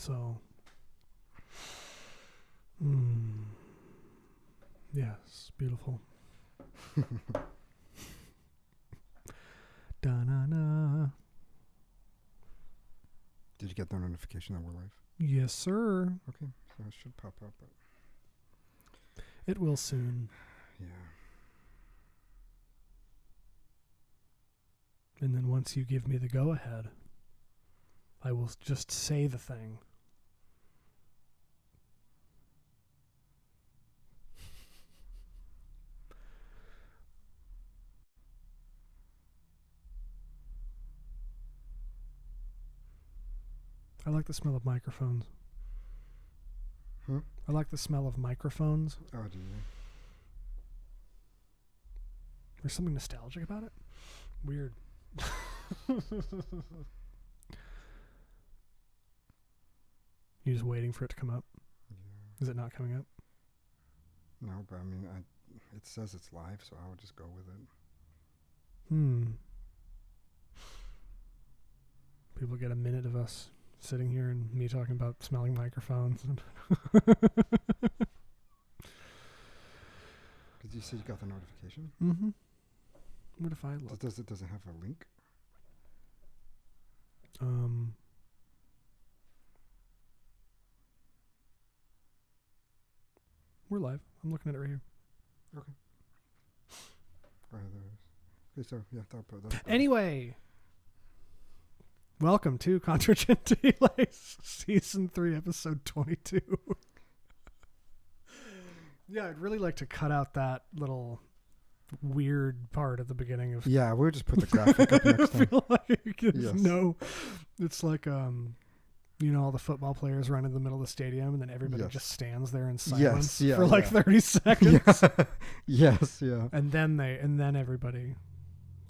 So, yes, beautiful. Da-na-na. Did you get the notification that we're live? Yes, sir. Okay, so it should pop up. But it will soon. Yeah. And then once you give me the go-ahead, I will just say the thing. I like the smell of microphones. I like the smell of microphones. Oh, do you? There's something nostalgic about it. Weird. You're just waiting for it to come up? Yeah. Is it not coming up? No, but I mean, it says it's live, so I would just go with it. People get a minute of us sitting here and me talking about smelling microphones. Did you say you got the notification? Mm-hmm. What if I look? Does it have a link? We're live. I'm looking at it right here. Okay. There it is. Okay, so yeah, that's anyway, welcome to Contra Gentiles, Season 3, Episode 22. Yeah, I'd really like to cut out that little weird part at the beginning of. Yeah, we'll just put the graphic up next time. I feel like Yes. it's like all the football players run in the middle of the stadium and then everybody just stands there in silence for like 30 seconds. Yes, yeah. And then everybody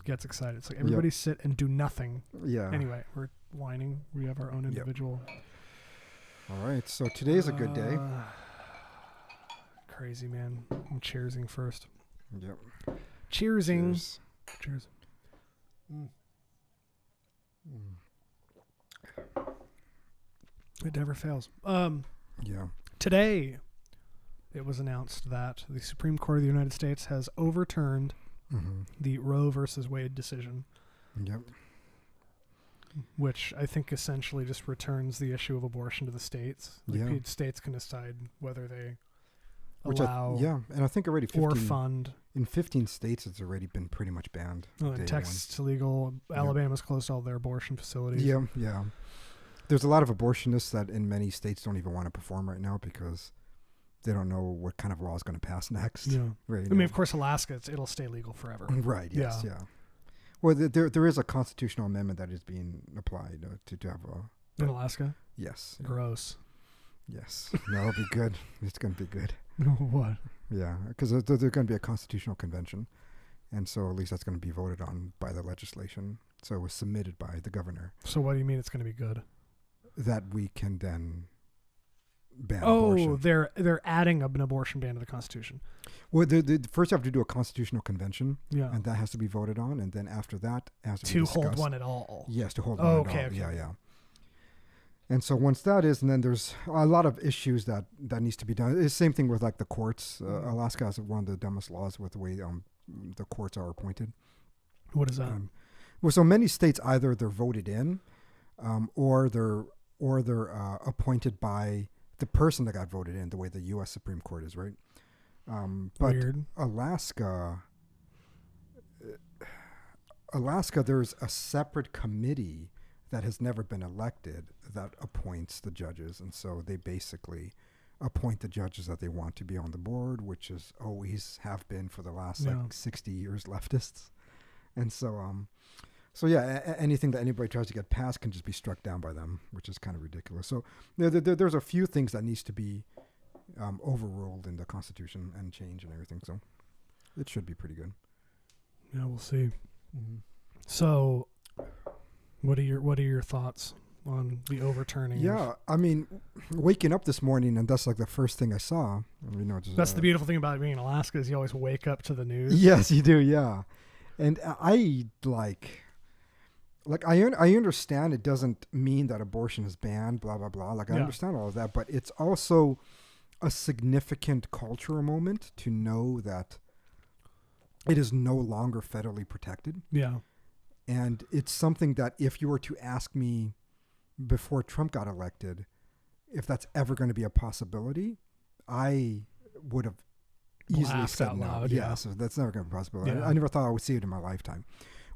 gets excited. It's like everybody sit and do nothing. Yeah. Anyway, we're whining. We have our own individual. All right, so today's a good day. Crazy, man. I'm cheersing first. Yep. Cheersing. Cheers. It never fails. Yeah. Today, it was announced that the Supreme Court of the United States has overturned the Roe versus Wade decision. Yep. Which I think essentially just returns the issue of abortion to the states. States can decide whether they allow and I think already 15, or fund. In 15 states, it's already been pretty much banned. In Texas, it's illegal. Alabama's closed all their abortion facilities. Yeah, yeah. There's a lot of abortionists that in many states don't even want to perform right now because they don't know what kind of law is going to pass next. Yeah. Right, I mean, of course, Alaska, it'll stay legal forever. Right, yes, yeah. Well, there is a constitutional amendment that is being applied to have a... In Alaska? Yes. Gross. Yes. That'll be good. It's going to be good. What? Yeah, because there's going to be a constitutional convention. And so at least that's going to be voted on by the legislation. So it was submitted by the governor. So what do you mean it's going to be good? That we can then ban abortion. Oh, they're adding an abortion ban to the Constitution. Well, first you have to do a constitutional convention. Yeah. And that has to be voted on. And then after that, it has to be discussed. hold one at all. Yes, to hold one at all. Okay. Yeah. And so once that is, and then there's a lot of issues that needs to be done. It's the same thing with like the courts. Alaska has one of the dumbest laws with the way the courts are appointed. What is that? So many states either they're voted in, or they're appointed by the person that got voted in, the way the U.S. Supreme Court is, right? But Weird. Alaska, there's a separate committee that has never been elected that appoints the judges. And so they basically appoint the judges that they want to be on the board, which is always have been for the last 60 years leftists. And so, anything that anybody tries to get passed can just be struck down by them, which is kind of ridiculous. So there's a few things that needs to be overruled in the Constitution and change and everything. So it should be pretty good. Yeah, we'll see. Mm-hmm. So what are your thoughts on the overturning? Yeah, I mean, waking up this morning and that's like the first thing I saw. That's the beautiful thing about being in Alaska is you always wake up to the news. Yes, you do. Yeah. And I like I understand it doesn't mean that abortion is banned, blah blah blah. Like I understand all of that, but it's also a significant cultural moment to know that it is no longer federally protected. Yeah. And it's something that if you were to ask me before Trump got elected, if that's ever going to be a possibility, I would have easily said no. Loud, yeah, so that's never going to be a possibility. I never thought I would see it in my lifetime.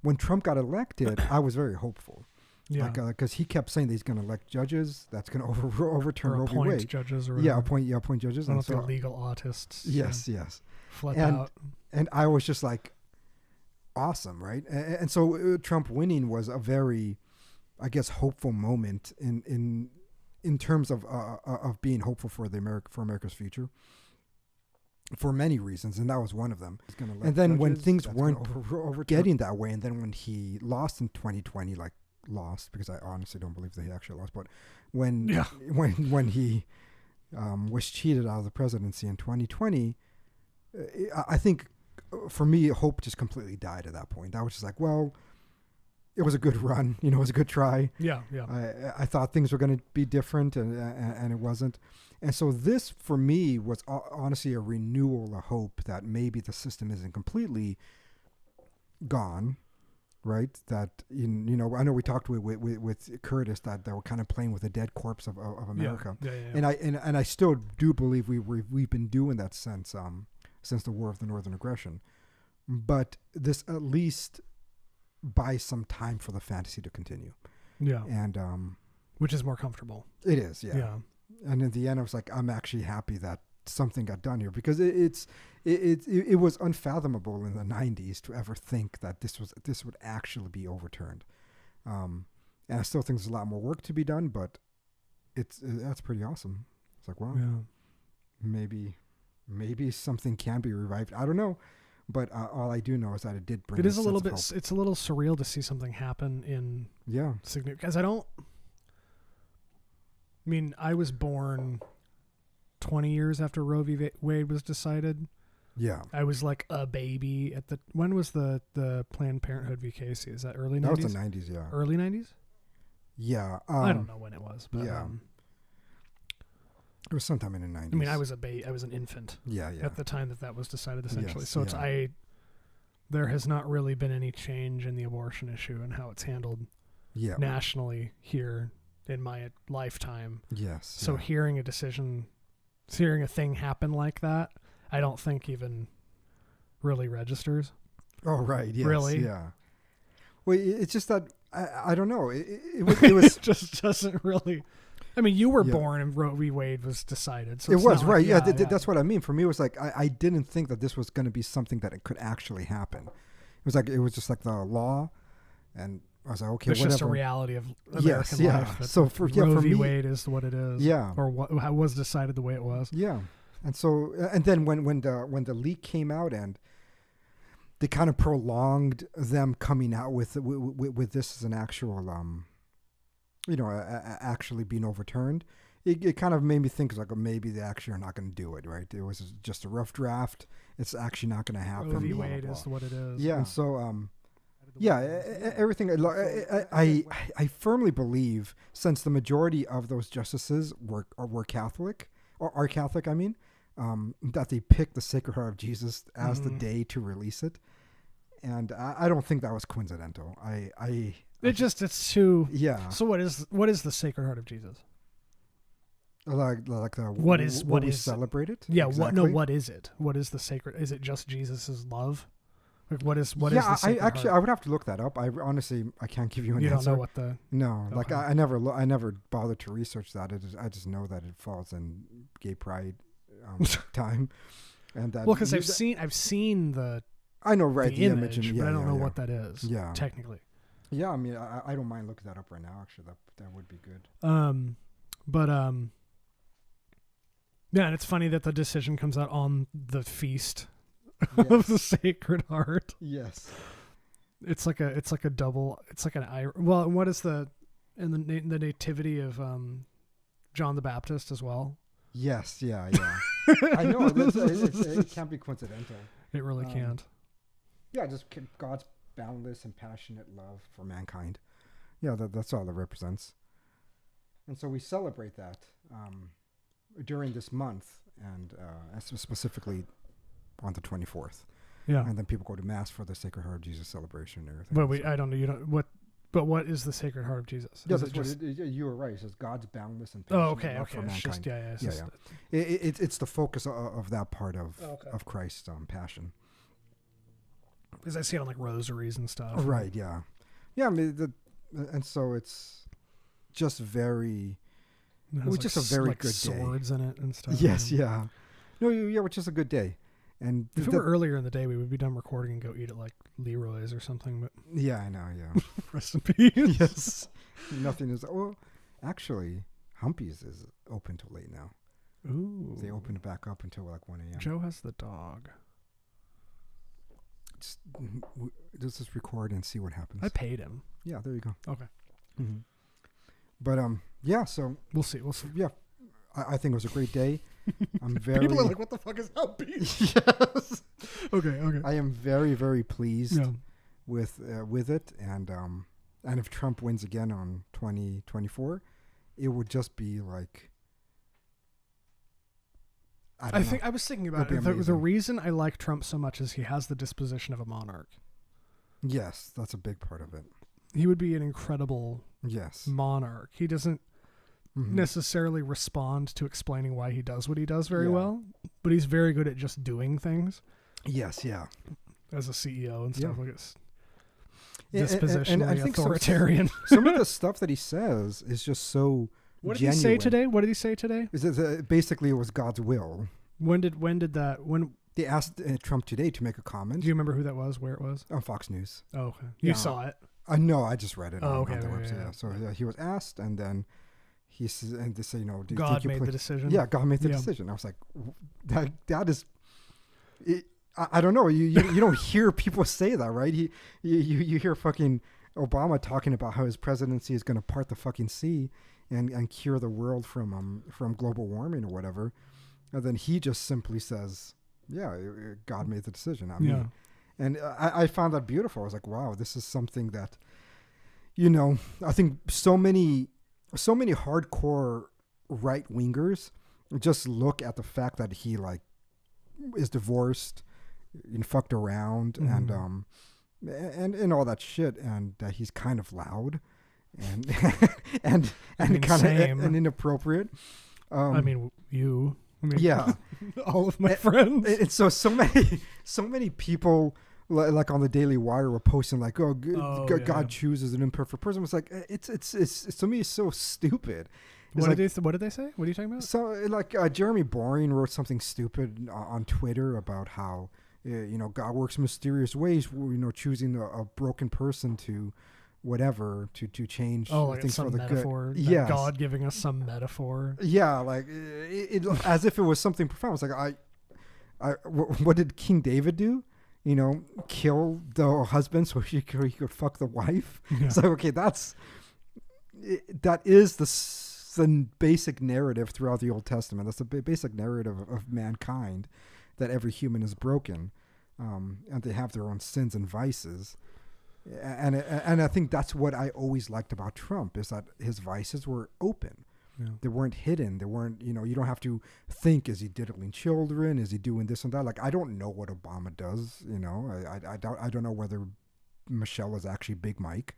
When Trump got elected, I was very hopeful. Yeah, because he kept saying that he's going to elect judges that's going to overturn Roe v. Wade. Judges, or whatever. Appoint judges. I don't know if they're legal autists. Yes, yes. Flip out. And I was just like, awesome, right? And so Trump winning was a very, I guess, hopeful moment in terms of being hopeful for America's future. For many reasons, and that was one of them. And then when things weren't getting that way, and then when he lost in 2020, like lost, because I honestly don't believe that he actually lost, but when he was cheated out of the presidency in 2020, I think for me, hope just completely died at that point. I was just like, well, it was a good run, it was a good try. Yeah. I thought things were going to be different, and it wasn't. And so this, for me, was honestly a renewal, a hope that maybe the system isn't completely gone, right? That, I know we talked with Curtis that they were kind of playing with the dead corpse of America. Yeah. And I still do believe we've been doing that since the War of the Northern Aggression. But this at least buys some time for the fantasy to continue. Yeah. And which is more comfortable. It is, yeah. And in the end, I was like, I'm actually happy that something got done here, because it was unfathomable in the 90s to ever think that this would actually be overturned. And I still think there's a lot more work to be done, but that's pretty awesome. It's like, wow, maybe something can be revived. I don't know, but all I do know is that it did bring. It is a little bit. It's a little surreal to see something happen in significant, because I was born 20 years after Roe v. Wade was decided. Yeah. I was like a baby when was the Planned Parenthood v. Casey? Is that early 90s? That was the 90s, yeah. Early 90s? Yeah. I don't know when it was, but it was sometime in the 90s. I was an infant. Yeah. At the time that was decided, essentially. Yes, so there has not really been any change in the abortion issue and how it's handled nationally here in my lifetime. Yes. So hearing a thing happen like that, I don't think even really registers. Oh, right. Yes. Really? Yeah. Well, it's just that I don't know. It was it just doesn't really. You were born and Roe v. Wade was decided. So it was right. That's what I mean. For me, it was like I didn't think that this was going to be something that it could actually happen. It was just like the law, and I was like, okay, it's whatever. Just a reality of American life. So for Roe v. me, Wade is what it is. Yeah. Or what was decided the way it was. Yeah. And then when the leak came out and they kind of prolonged them coming out with this as an actual actually being overturned, it kind of made me think like, maybe they actually are not going to do it, right? It was just a rough draft. It's actually not going to happen. Roe v. Wade is what it is. Yeah. So everything. I firmly believe, since the majority of those justices were Catholic, or are Catholic, that they picked the Sacred Heart of Jesus as the day to release it, and I don't think that was coincidental. It's too. Yeah. So what is the Sacred Heart of Jesus? Like the what is celebrated? Yeah. Exactly. What is it? What is the sacred? Is it just Jesus's love? Like what is the Sacred Heart? I would have to look that up. I honestly can't give you an answer. You don't know what the like I never bothered to research that. I just know that it falls in gay pride time, and that because I've seen the. I know, right? The image, but I don't know what that is. Yeah, technically. Yeah, I don't mind looking that up right now. Actually, that would be good. Yeah, and it's funny that the decision comes out on the feast of the Sacred Heart. Yes, it's like a double. It's like well, what is the nativity of John the Baptist as well? Yes, yeah. I know it can't be coincidental. It really can't. Yeah, just God's boundless and passionate love for mankind. Yeah, that's all it represents. And so we celebrate that during this month, and specifically on the 24th. Yeah. And then people go to Mass for the Sacred Heart of Jesus celebration and everything. But I don't know. You don't what. But what is the Sacred Heart of Jesus? Yeah, that's what you were right. It says God's boundless and patient love for mankind. It's just, It's the focus of that part of Christ's passion. Because I see it on like rosaries and stuff. Right. Yeah. Yeah. I mean, and so it's just very. It was just a very good day. Swords in it and stuff. Yes. Yeah. No. Yeah. Which is a good day. And if it were earlier in the day, we would be done recording and go eat at like Leroy's or something. But yeah, I know. Yeah. Rest in peace. Yes. Nothing is. Well, actually, Humpy's is open till late now. Ooh. They opened it back up until like 1 a.m. Joe has the dog. Let's just record and see what happens. I paid him. Yeah. There you go. Okay. Mm-hmm. But yeah. So we'll see. Yeah. I think it was a great day. I'm very. People are like, "What the fuck is Humpy?" Yes. Okay. I am very, very pleased with it, and if Trump wins again on 2024, it would just be like. I was thinking about it. The reason I like Trump so much is he has the disposition of a monarch. Yes, that's a big part of it. He would be an incredible monarch. He doesn't necessarily respond to explaining why he does what he does very well, but he's very good at just doing things. Yes, yeah. As a CEO and stuff, like it's dispositionally authoritarian. Some of the stuff that he says is just so. What did he say today? What did he say today? Basically, it was God's will. When they asked Trump today to make a comment? Do you remember who that was? Where it was? On Fox News. Oh, okay. You saw it? No, I just read it. Oh, on the website. Yeah. So he was asked, and then he says, and they say, God made the decision. Yeah, God made the decision. I was like, that is. I don't know. You don't hear people say that, right? You hear fucking Obama talking about how his presidency is going to part the fucking sea and cure the world from global warming or whatever, and then he just simply says, "Yeah, God made the decision." I mean, and I found that beautiful. I was like, "Wow, this is something that, I think so many hardcore right wingers just look at the fact that he like is divorced and fucked around and all that shit, and that he's kind of loud and kind of inappropriate. Yeah, all of my friends. And so many people like on the Daily Wire were posting like, God chooses an imperfect person. It's like it's to me it's so stupid. What did they say? What are you talking about? So like Jeremy Boring wrote something stupid on Twitter about how God works mysterious ways, choosing a broken person to whatever to change things for the metaphor, good. Yes. God giving us some metaphor. Yeah, like it as if it was something profound. It's like what did King David do? Kill the husband so he could fuck the wife. Yeah. So okay, that is the basic narrative throughout the Old Testament. That's the basic narrative of mankind, that every human is broken, and they have their own sins and vices. And I think that's what I always liked about Trump, is that his vices were open. Yeah. They weren't hidden. They weren't, you don't have to think, is he diddling children? Is he doing this and that? Like, I don't know what Obama does. I don't know whether Michelle is actually Big Mike.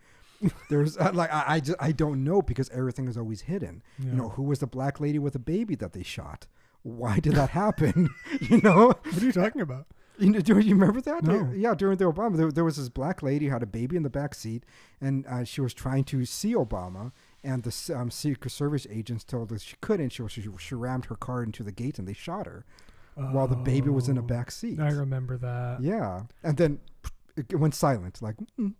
There's I don't know, because everything is always hidden. Yeah. Who was the black lady with a baby that they shot? Why did that happen? What are you talking about? Do you remember that? No. Yeah, during the Obama, there was this black lady who had a baby in the back seat, and she was trying to see Obama, and the Secret Service agents told her she couldn't. She rammed her car into the gate, and they shot her while the baby was in the back seat. I remember that. Yeah, and then it went silent. Like,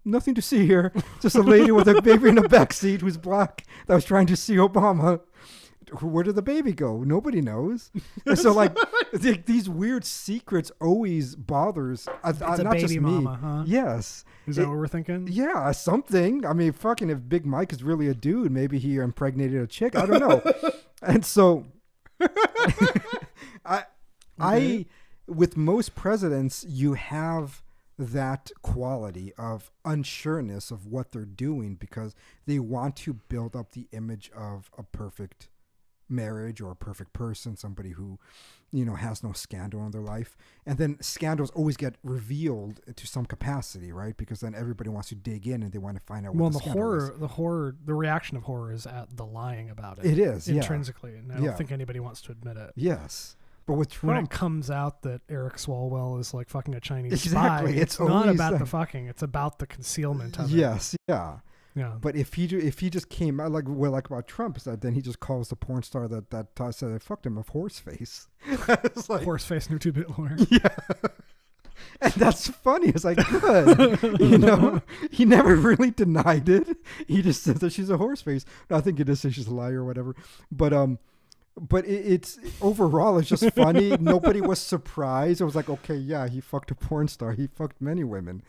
nothing to see here. Just a lady with a baby in the back seat who's black that was trying to see Obama. Where did the baby go? Nobody knows. And so like these weird secrets always bothers. It's not a baby just mama, me. Huh? Yes. Is that what we're thinking? Yeah, something. I mean, fucking, if Big Mike is really a dude, maybe he impregnated a chick. I don't know. And so I with most presidents, you have that quality of unsureness of what they're doing because they want to build up the image of a perfect marriage or a perfect person, somebody who, has no scandal in their life. And then scandals always get revealed to some capacity, right? Because then everybody wants to dig in and they want to find out what the scandal is. The reaction of horror is at the lying about it. It is, intrinsically. And I don't think anybody wants to admit it. Yes. But with Trump, when it comes out that Eric Swalwell is like fucking a Chinese exactly. spy, it's not about the fucking, it's about the concealment of it. Yes, yeah. Yeah. But if he just came out like about Trump is that then he just calls the porn star that said I fucked him of horseface. It's like, horseface, new 2-bit lawyer. Yeah. And that's funny. It's like, good. He never really denied it. He just said that she's a horseface. I think he did say she's a liar or whatever. But it's overall, it's just funny. Nobody was surprised. It was like, okay, yeah, he fucked a porn star. He fucked many women.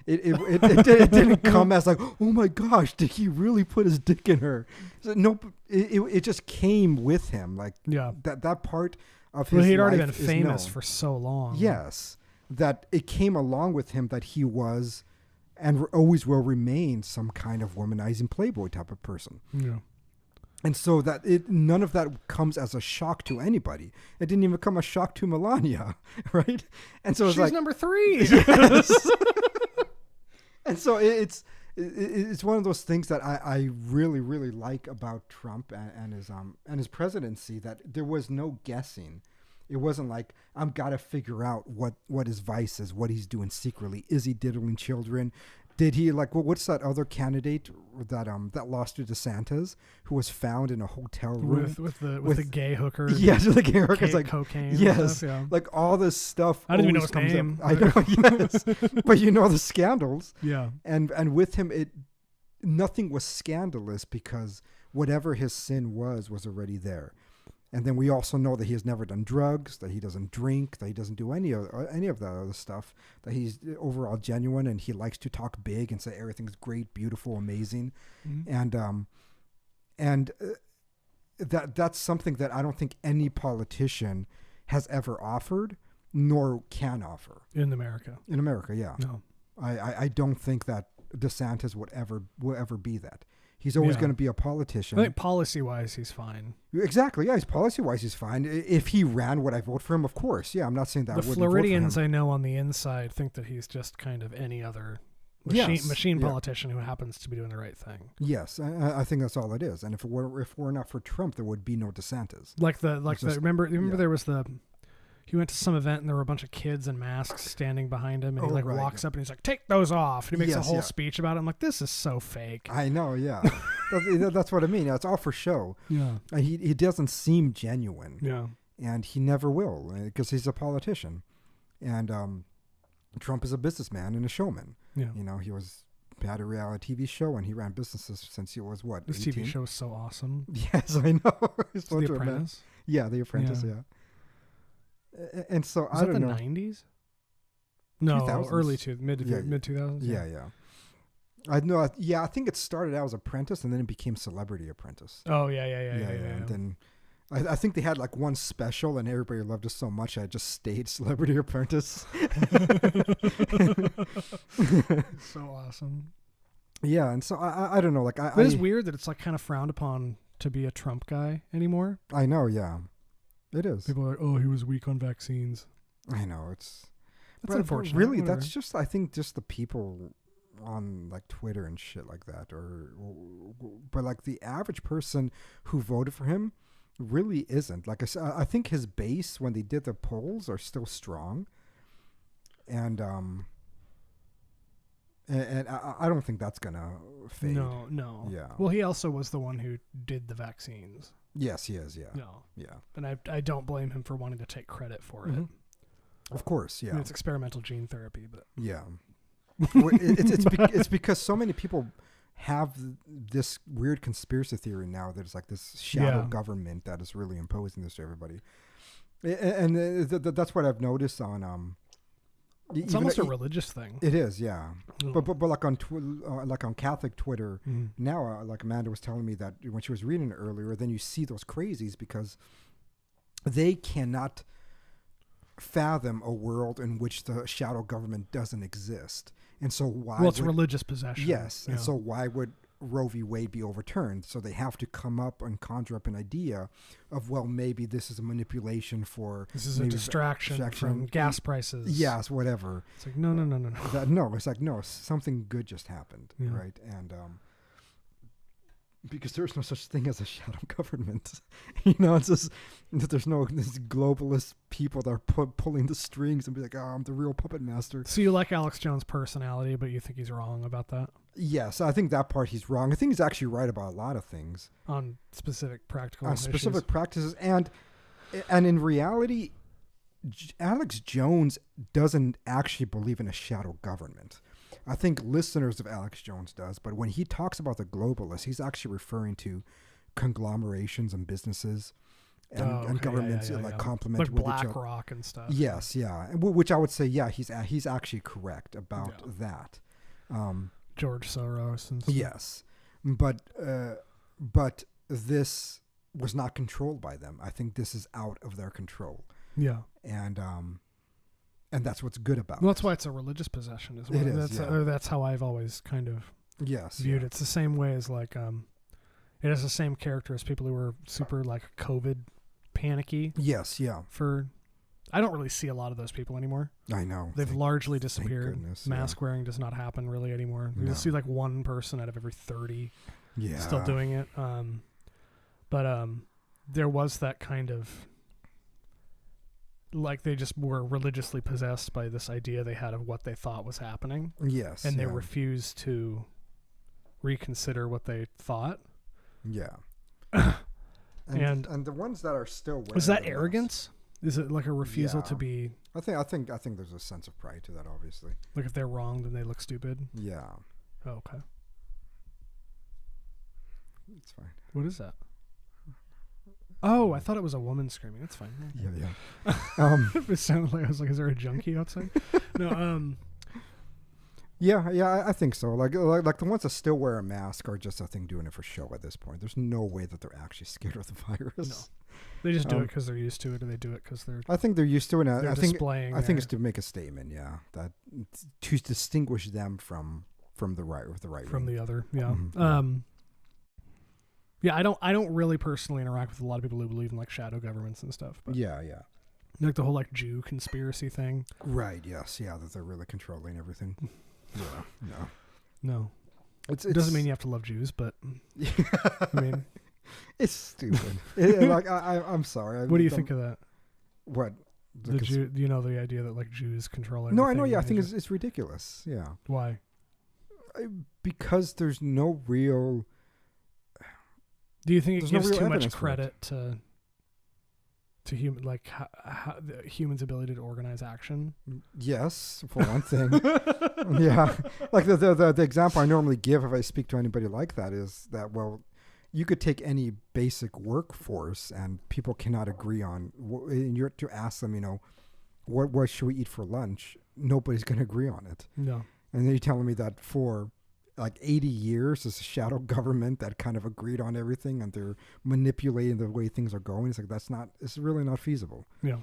It didn't come as like, oh my gosh, did he really put his dick in her? So, no, it just came with him. Like, that part of his life. He'd already been famous for so long. Yes, that it came along with him that he was, and always will remain, some kind of womanizing playboy type of person. Yeah. And so that none of that comes as a shock to anybody. It didn't even come a shock to Melania, right? And so it's she's like number 3. Yes. And so it's one of those things that I really, really like about Trump and his presidency, that there was no guessing. It wasn't like, I'm got to figure out what his vice is, what he's doing secretly. Is he diddling children? Did he what's that other candidate that lost to DeSantis, who was found in a hotel room with the gay hooker? Yes, the gay hooker. Like cocaine. Yes, stuff, yeah. like all this stuff. I didn't even know his name. I know, yes, but the scandals. Yeah, and with him, nothing was scandalous because whatever his sin was already there. And then we also know that he has never done drugs, that he doesn't drink, that he doesn't do any of that other stuff, that he's overall genuine and he likes to talk big and say everything's great, beautiful, amazing. Mm-hmm. And that's something that I don't think any politician has ever offered nor can offer. In America, yeah. No. I don't think that DeSantis will ever be that. He's always going to be a politician. I think policy-wise, he's fine. Exactly. Yeah, policy-wise, he's fine. If he ran, would I vote for him? Of course. Yeah, I'm not saying that I wouldn't vote for him. The Floridians I know on the inside think that he's just kind of any other machine politician who happens to be doing the right thing. Yes, I think that's all it is. And if we're not for Trump, there would be no DeSantis. Remember there was he went to some event and there were a bunch of kids in masks standing behind him, and he walks up and he's like, take those off. And he makes a whole speech about it. I'm like, this is so fake. I know, yeah. That's what I mean. It's all for show. Yeah. He doesn't seem genuine. Yeah. And he never will, because he's a politician. And Trump is a businessman and a showman. Yeah. He had a reality TV show and he ran businesses since he was what? This 18? TV show is so awesome. Yes, I know. The Apprentice. Yeah, The Apprentice, yeah. And so I don't know. Was that the 90s? No, 2000s. Early mid 2000s. Yeah. I know. Yeah, I think it started out as Apprentice and then it became Celebrity Apprentice. Oh yeah. And then I think they had like one special and everybody loved it so much I just stayed Celebrity Apprentice. So awesome. Yeah, and so I don't know. Like it is weird that it's like kind of frowned upon to be a Trump guy anymore. I know. Yeah. It is. People are like, oh, he was weak on vaccines. I know. That's unfortunate. Really, that's just, I think, just the people on like Twitter and shit like that. But like the average person who voted for him really isn't. Like I said, I think his base, when they did the polls, are still strong. And I don't think that's going to fade. No. Yeah. Well, he also was the one who did the vaccines. Yes, he is. Yeah. No. Yeah. And I don't blame him for wanting to take credit for it. Of course, yeah. I mean, it's experimental gene therapy, but yeah. It's because so many people have this weird conspiracy theory now that it's like this shadow government that is really imposing this to everybody, and that's what I've noticed on it's almost a religious thing. It is, yeah. But like on Catholic Twitter now, like Amanda was telling me that when she was reading it earlier, then you see those crazies because they cannot fathom a world in which the shadow government doesn't exist. And so why? Well, it's religious possession. Yes. And so why would Roe v. Wade be overturned? So they have to come up and conjure up an idea of, well, maybe this is a manipulation for... This is a distraction from gas prices. Yes, whatever. It's like, no. It's like, no, something good just happened, right? And because there's no such thing as a shadow government. It's just that there's no these globalist people that are pulling the strings and be like, I'm the real puppet master. So you like Alex Jones' personality, but you think he's wrong about that? Yes, I think that part he's wrong. I think he's actually right about a lot of things. On specific practical issues. Specific practices. And in reality, Alex Jones doesn't actually believe in a shadow government. I think listeners of Alex Jones does, but when he talks about the globalists, he's actually referring to conglomerations and businesses and governments complement like with each other. BlackRock and stuff. Yes, yeah, which I would say, he's actually correct about that. George Soros and stuff. Yes, but this was not controlled by them. I think this is out of their control. Yeah, and that's what's good about it. Well, that's why it's a religious possession as well. It is, that's how I've always kind of viewed it. It's the same way as like it has the same character as people who were super like COVID panicky. Yes, yeah. I don't really see a lot of those people anymore. I know. They've largely disappeared. Goodness, Mask wearing does not happen really anymore. You just see like one person out of every 30 still doing it. But there was that kind of, like, they just were religiously possessed by this idea they had of what they thought was happening. Yes. And they refused to reconsider what they thought. Yeah. and the ones that are still... Is that arrogance? Is it like a refusal to be... I think there's a sense of pride to that, obviously. Like if they're wrong, then they look stupid? Yeah. Oh, okay. It's fine. What is that? Oh, I thought it was a woman screaming. That's fine. Yeah. It sounded like, I was like, is there a junkie outside? No, Yeah, I think so. Like the ones that still wear a mask are just, I think, doing it for show at this point. There's no way that they're actually scared of the virus. No. They just do it because they're used to it, or they do it because they're... I think they're used to it. I think it's to make a statement, that to distinguish them from the right from wing. the other, yeah. Mm-hmm. Yeah, I don't really personally interact with a lot of people who believe in like shadow governments and stuff. But yeah. Like the whole like Jew conspiracy thing. Right. Yes. Yeah. That they're really controlling everything. Yeah. No. It doesn't mean you have to love Jews, but I mean, it's stupid. I'm sorry. What do you think of that? What? The Jew, the idea that like Jews control everything. No, I know. Yeah, I think it's ridiculous. Yeah. Why? Because there's no real. Do you think it gives too much credit to human, like how the human's ability to organize action? Yes, for one thing. Yeah, like the example I normally give if I speak to anybody like that is that, well, you could take any basic workforce and people cannot agree on. And you're to ask them, what should we eat for lunch? Nobody's going to agree on it. No. And then you're telling me that for like 80 years, there's a shadow government that kind of agreed on everything and they're manipulating the way things are going. It's like, it's really not feasible. Yeah.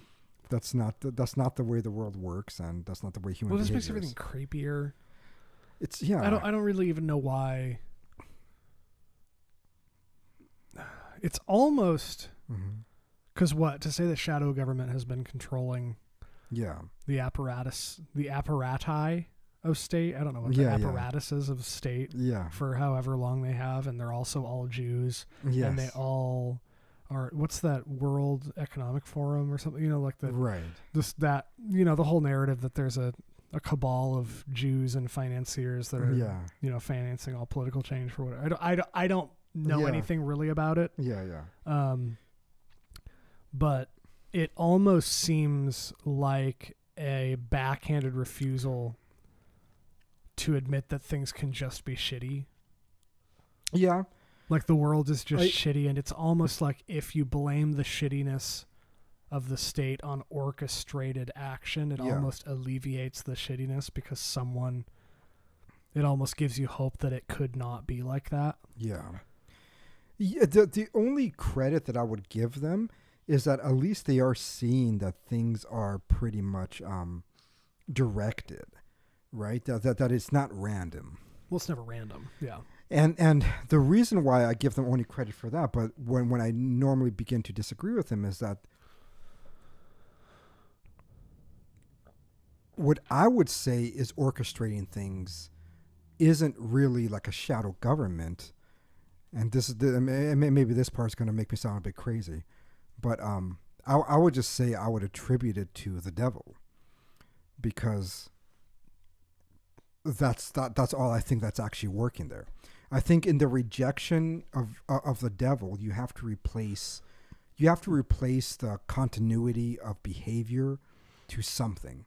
That's not the way the world works, and that's not the way human behavior is. Well, this makes everything creepier. It's, yeah. I don't really even know why. It's almost because to say the shadow government has been controlling the apparati of state. I don't know what the apparatuses of state for however long they have, and they're also all Jews. Yes. And they all are, what's that, World Economic Forum or something, like the the whole narrative that there's a cabal of Jews and financiers that are financing all political change for whatever. I don't know anything really about it. But it almost seems like a backhanded refusal to admit that things can just be shitty. Yeah. Like the world is just shitty, and it's almost like if you blame the shittiness of the state on orchestrated action, it almost alleviates the shittiness because it almost gives you hope that it could not be like that. Yeah. The only credit that I would give them is that at least they are seeing that things are pretty much directed, right? That it's not random. Well, it's never random. Yeah. And the reason why I give them only credit for that, but when I normally begin to disagree with them, is that what I would say is orchestrating things isn't really like a shadow government. And this is maybe this part's going to make me sound a bit crazy, but I would just say I would attribute it to the devil, because that's all I think that's actually working there. I think in the rejection of the devil, you have to replace the continuity of behavior to something.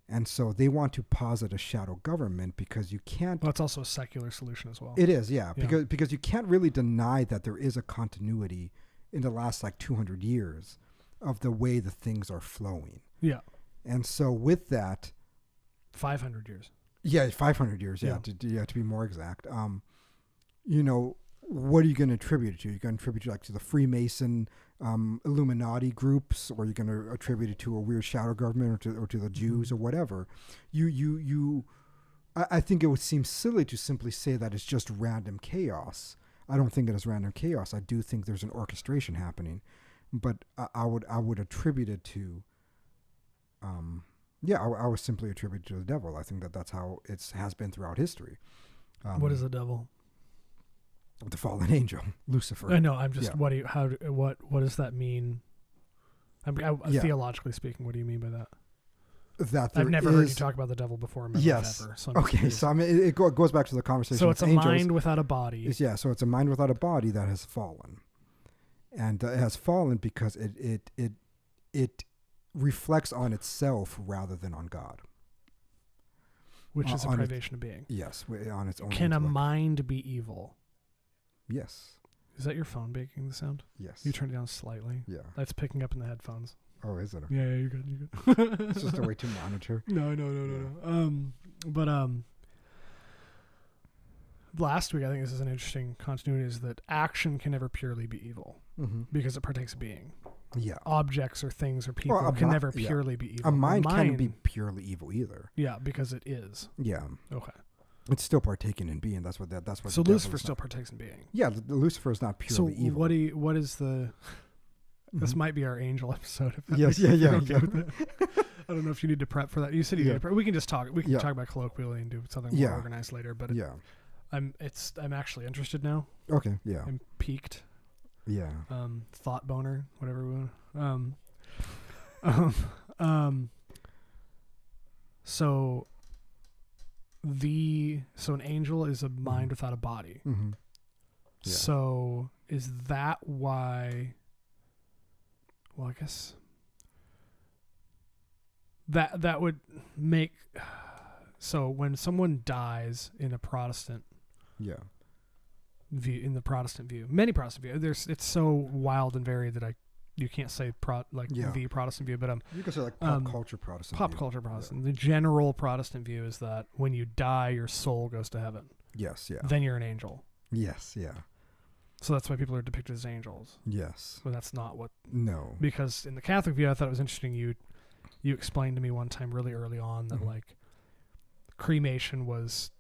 And so they want to posit a shadow government because you can't. Well, it's also a secular solution as well. It is, yeah. Because you can't really deny that there is a continuity in the last like 200 years of the way the things are flowing. Yeah. And so with that, 500 years. Yeah, 500 years. Yeah, to be more exact. What are you going to attribute it to? You're going to attribute it to the Freemason, Illuminati groups, or you're going to attribute it to a weird shadow government, or to the Jews, or whatever. I think it would seem silly to simply say that it's just random chaos. I don't think it is random chaos. I do think there's an orchestration happening, but I would attribute it to. I would simply attribute it to the devil. I think that's how it has been throughout history. What is the devil? The fallen angel, Lucifer. I know. I'm just. Yeah. What does that mean? Theologically speaking, what do you mean by that? I've never heard you talk about the devil before. Yes. Ever, so okay. So it goes back to the conversation. So it's a angels. Mind without a body. So it's a mind without a body that has fallen, and it has fallen because it reflects on itself rather than on God. Which is a privation of being. Yes, on its own. Can intellect. A mind be evil? Yes. Is that your phone making the sound? Yes. You turned it down slightly. Yeah. That's picking up in the headphones. Oh, is it? Yeah, you're good. It's just a way to monitor. No. But last week, I think this is an interesting continuity, is that action can never purely be evil because it partakes of being. Yeah. Objects or things or people can never purely be evil. A mind can't be purely evil either. Yeah, because it is. Yeah. Okay. It's still partaking in being. That's what. So Lucifer still partakes in being. Yeah, Lucifer is not purely evil. So what is the? This might be our angel episode. Yes. Yeah. I don't know if you need to prep for that. You said you need to prep. We can just talk. We can talk about colloquially and do something more organized later. But I'm actually interested now. Okay. Yeah. I'm piqued. Yeah. Thought boner, whatever we want. So an angel is a mind without a body. Mm-hmm. Yeah. So is that why? Well, I guess that would make. So when someone dies in a Protestant, view, in the Protestant view, many Protestant views, it's so wild and varied that you can't say the Protestant view, but you can say like pop culture Protestant. Pop culture Protestant. Yeah. The general Protestant view is that when you die, your soul goes to heaven. Yes. Yeah. Then you're an angel. Yes. Yeah. So that's why people are depicted as angels. Yes. But that's not what. No. Because in the Catholic view, I thought it was interesting. You explained to me one time really early on that like cremation was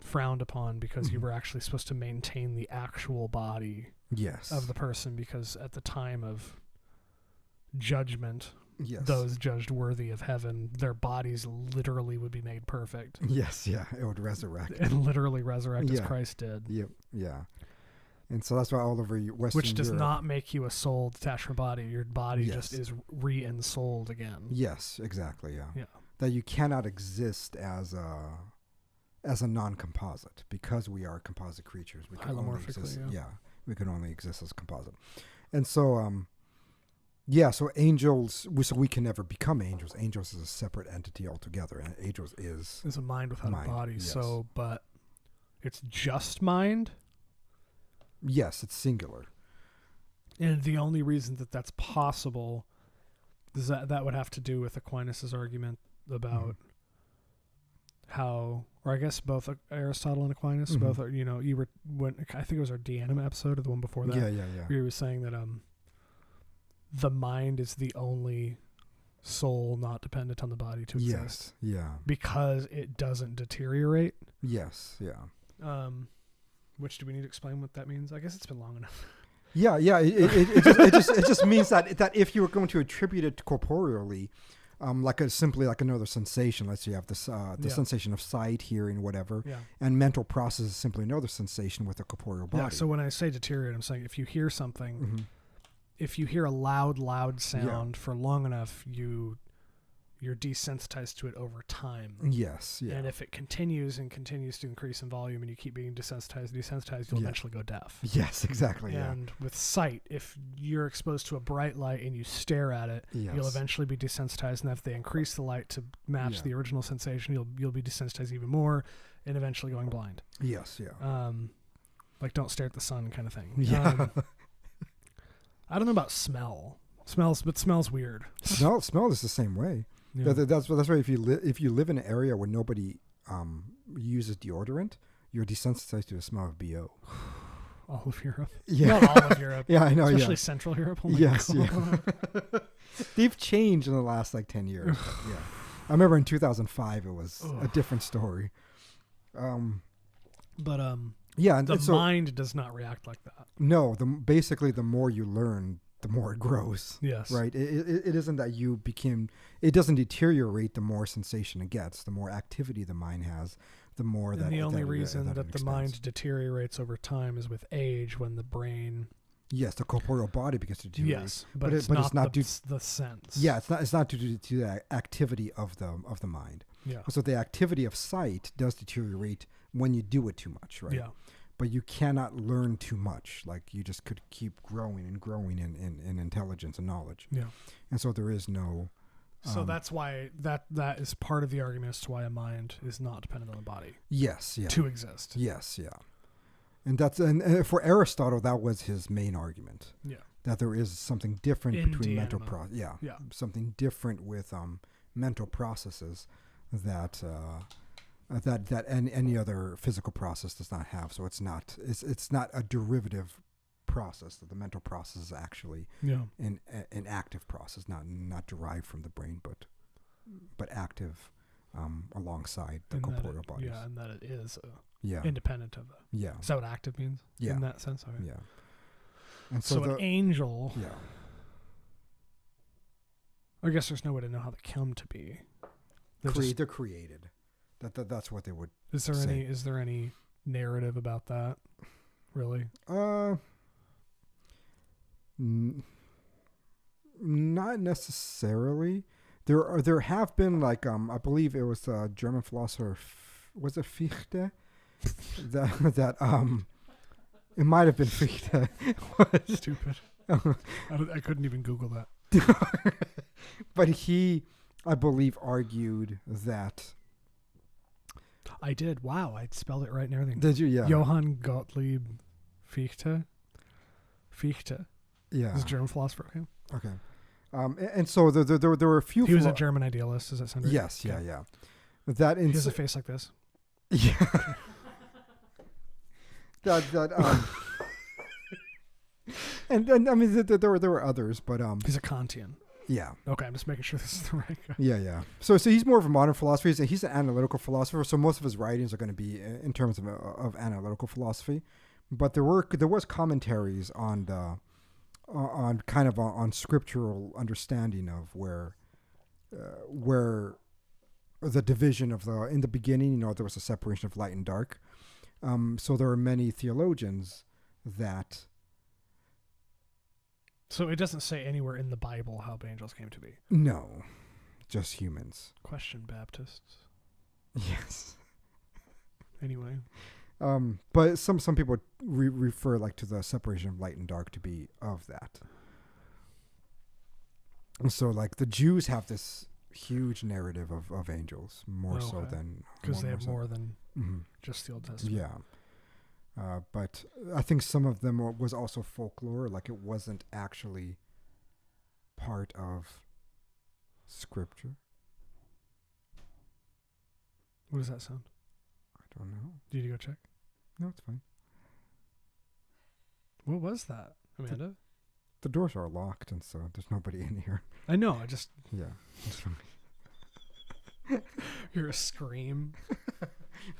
frowned upon because you were actually supposed to maintain the actual body of the person, because at the time of judgment, those judged worthy of heaven, their bodies literally would be made perfect. Yes, yeah. It would resurrect. And literally resurrect as Christ did. Yep, yeah. And so that's why all over Western Which does Europe, not make you a soul detached from body. Your body just is re-ensouled again. Yes, exactly, Yeah. That you cannot exist as a non-composite, because we are composite creatures. We can only exist. We can only exist as composite. And so so angels, so we can never become angels. Angels is a separate entity altogether, and angels is a mind without a body. Yes. So, but it's just mind. Yes, it's singular. And the only reason that that's possible is that would have to do with Aquinas' argument about how, or I guess both Aristotle and Aquinas, both are, you were, when I think it was our De Anima episode or the one before that. Yeah. Where he was saying that the mind is the only soul not dependent on the body to exist. Yes. Yeah. Because it doesn't deteriorate. Yes. Yeah. Which, do we need to explain what that means? I guess it's been long enough. Yeah. Yeah. It just means that if you were going to attribute it corporeally, simply like another sensation. Let's say you have this the sensation of sight, hearing, whatever, and mental process is simply another sensation with a corporeal body. Yeah. So when I say deteriorate, I'm saying if you hear something, if you hear a loud sound for long enough, you're desensitized to it over time. Yes. Yeah. And if it continues to increase in volume, and you keep being desensitized, you'll eventually go deaf. Yes, exactly. And with sight, if you're exposed to a bright light and you stare at it, you'll eventually be desensitized. And if they increase the light to match the original sensation, you'll be desensitized even more, and eventually going blind. Yes. Yeah. Like don't stare at the sun kind of thing. Yeah. I don't know about smell. Smells weird. Smell is the same way. Yeah. That's why if you live in an area where nobody uses deodorant, you're desensitized to the smell of BO. All of Europe. Yeah. Not all of Europe. Yeah, I know. Especially Central Europe. Oh yes. Yeah. They've changed in the last 10 years. Yeah. I remember in 2005 it was a different story. Yeah, the mind does not react like that. No, basically the more you learn, the more it grows. Yes. Right? It isn't that it doesn't deteriorate the more sensation it gets. The more activity the mind has, the more and that... the only reason that the mind deteriorates over time is with age, when the brain... Yes, the corporeal body begins to deteriorate. Yes, but it's not the sense. Yeah, it's not due to the activity of the mind. Yeah. So the activity of sight does deteriorate when you do it too much, right? Yeah. But you cannot learn too much. Like, you just could keep growing and growing in intelligence and knowledge. Yeah. And so there is no... So that's why that is part of the argument as to why a mind is not dependent on the body. Yes, yeah. To exist. Yes, yeah. And for Aristotle, that was his main argument. Yeah. That there is something different between mental Yeah. Something different with mental processes that any other physical process does not have. So it's not a derivative process. That the mental process is actually an active process, not derived from the brain, but active alongside the corporeal bodies. Yeah, and that it is independent of it. Yeah. Is that what active means? Yeah. In that sense? Okay. Yeah. And so an angel... Yeah. I guess there's no way to know how they come to be. They're created. That's what they would say. Is there any narrative about that? Really? Not necessarily. There have been I believe it was a German philosopher, was it Fichte? that it might have been Fichte. Stupid. I couldn't even Google that. But he, I believe, argued that... I did. Wow, I spelled it right and everything. Did you? Yeah. Johann Gottlieb Fichte. Yeah. He's a German philosopher. Okay. And so there were a few... He was a German idealist. Does that sound right? Yes, okay. Yeah. He has a face like this. Yeah. and I mean, there were others, but... He's a Kantian. Yeah. Okay, I'm just making sure this is the right guy. Yeah. So he's more of a modern philosopher. He's an analytical philosopher. So most of his writings are going to be in terms of analytical philosophy. But there was commentaries on scriptural understanding of where the division of in the beginning, there was a separation of light and dark. So there are many theologians that... So it doesn't say anywhere in the Bible how angels came to be? No, just humans. Question, Baptists. Yes. Anyway. But some people refer to the separation of light and dark to be of that. And so the Jews have this huge narrative of angels, more so than... Because they have more than just the Old Testament. Yeah. But I think some of them was also folklore, it wasn't actually part of scripture. What does that sound? I don't know. Did you go check? No, it's fine. What was that, Amanda? The doors are locked, and so there's nobody in here. I know. I just hear a scream.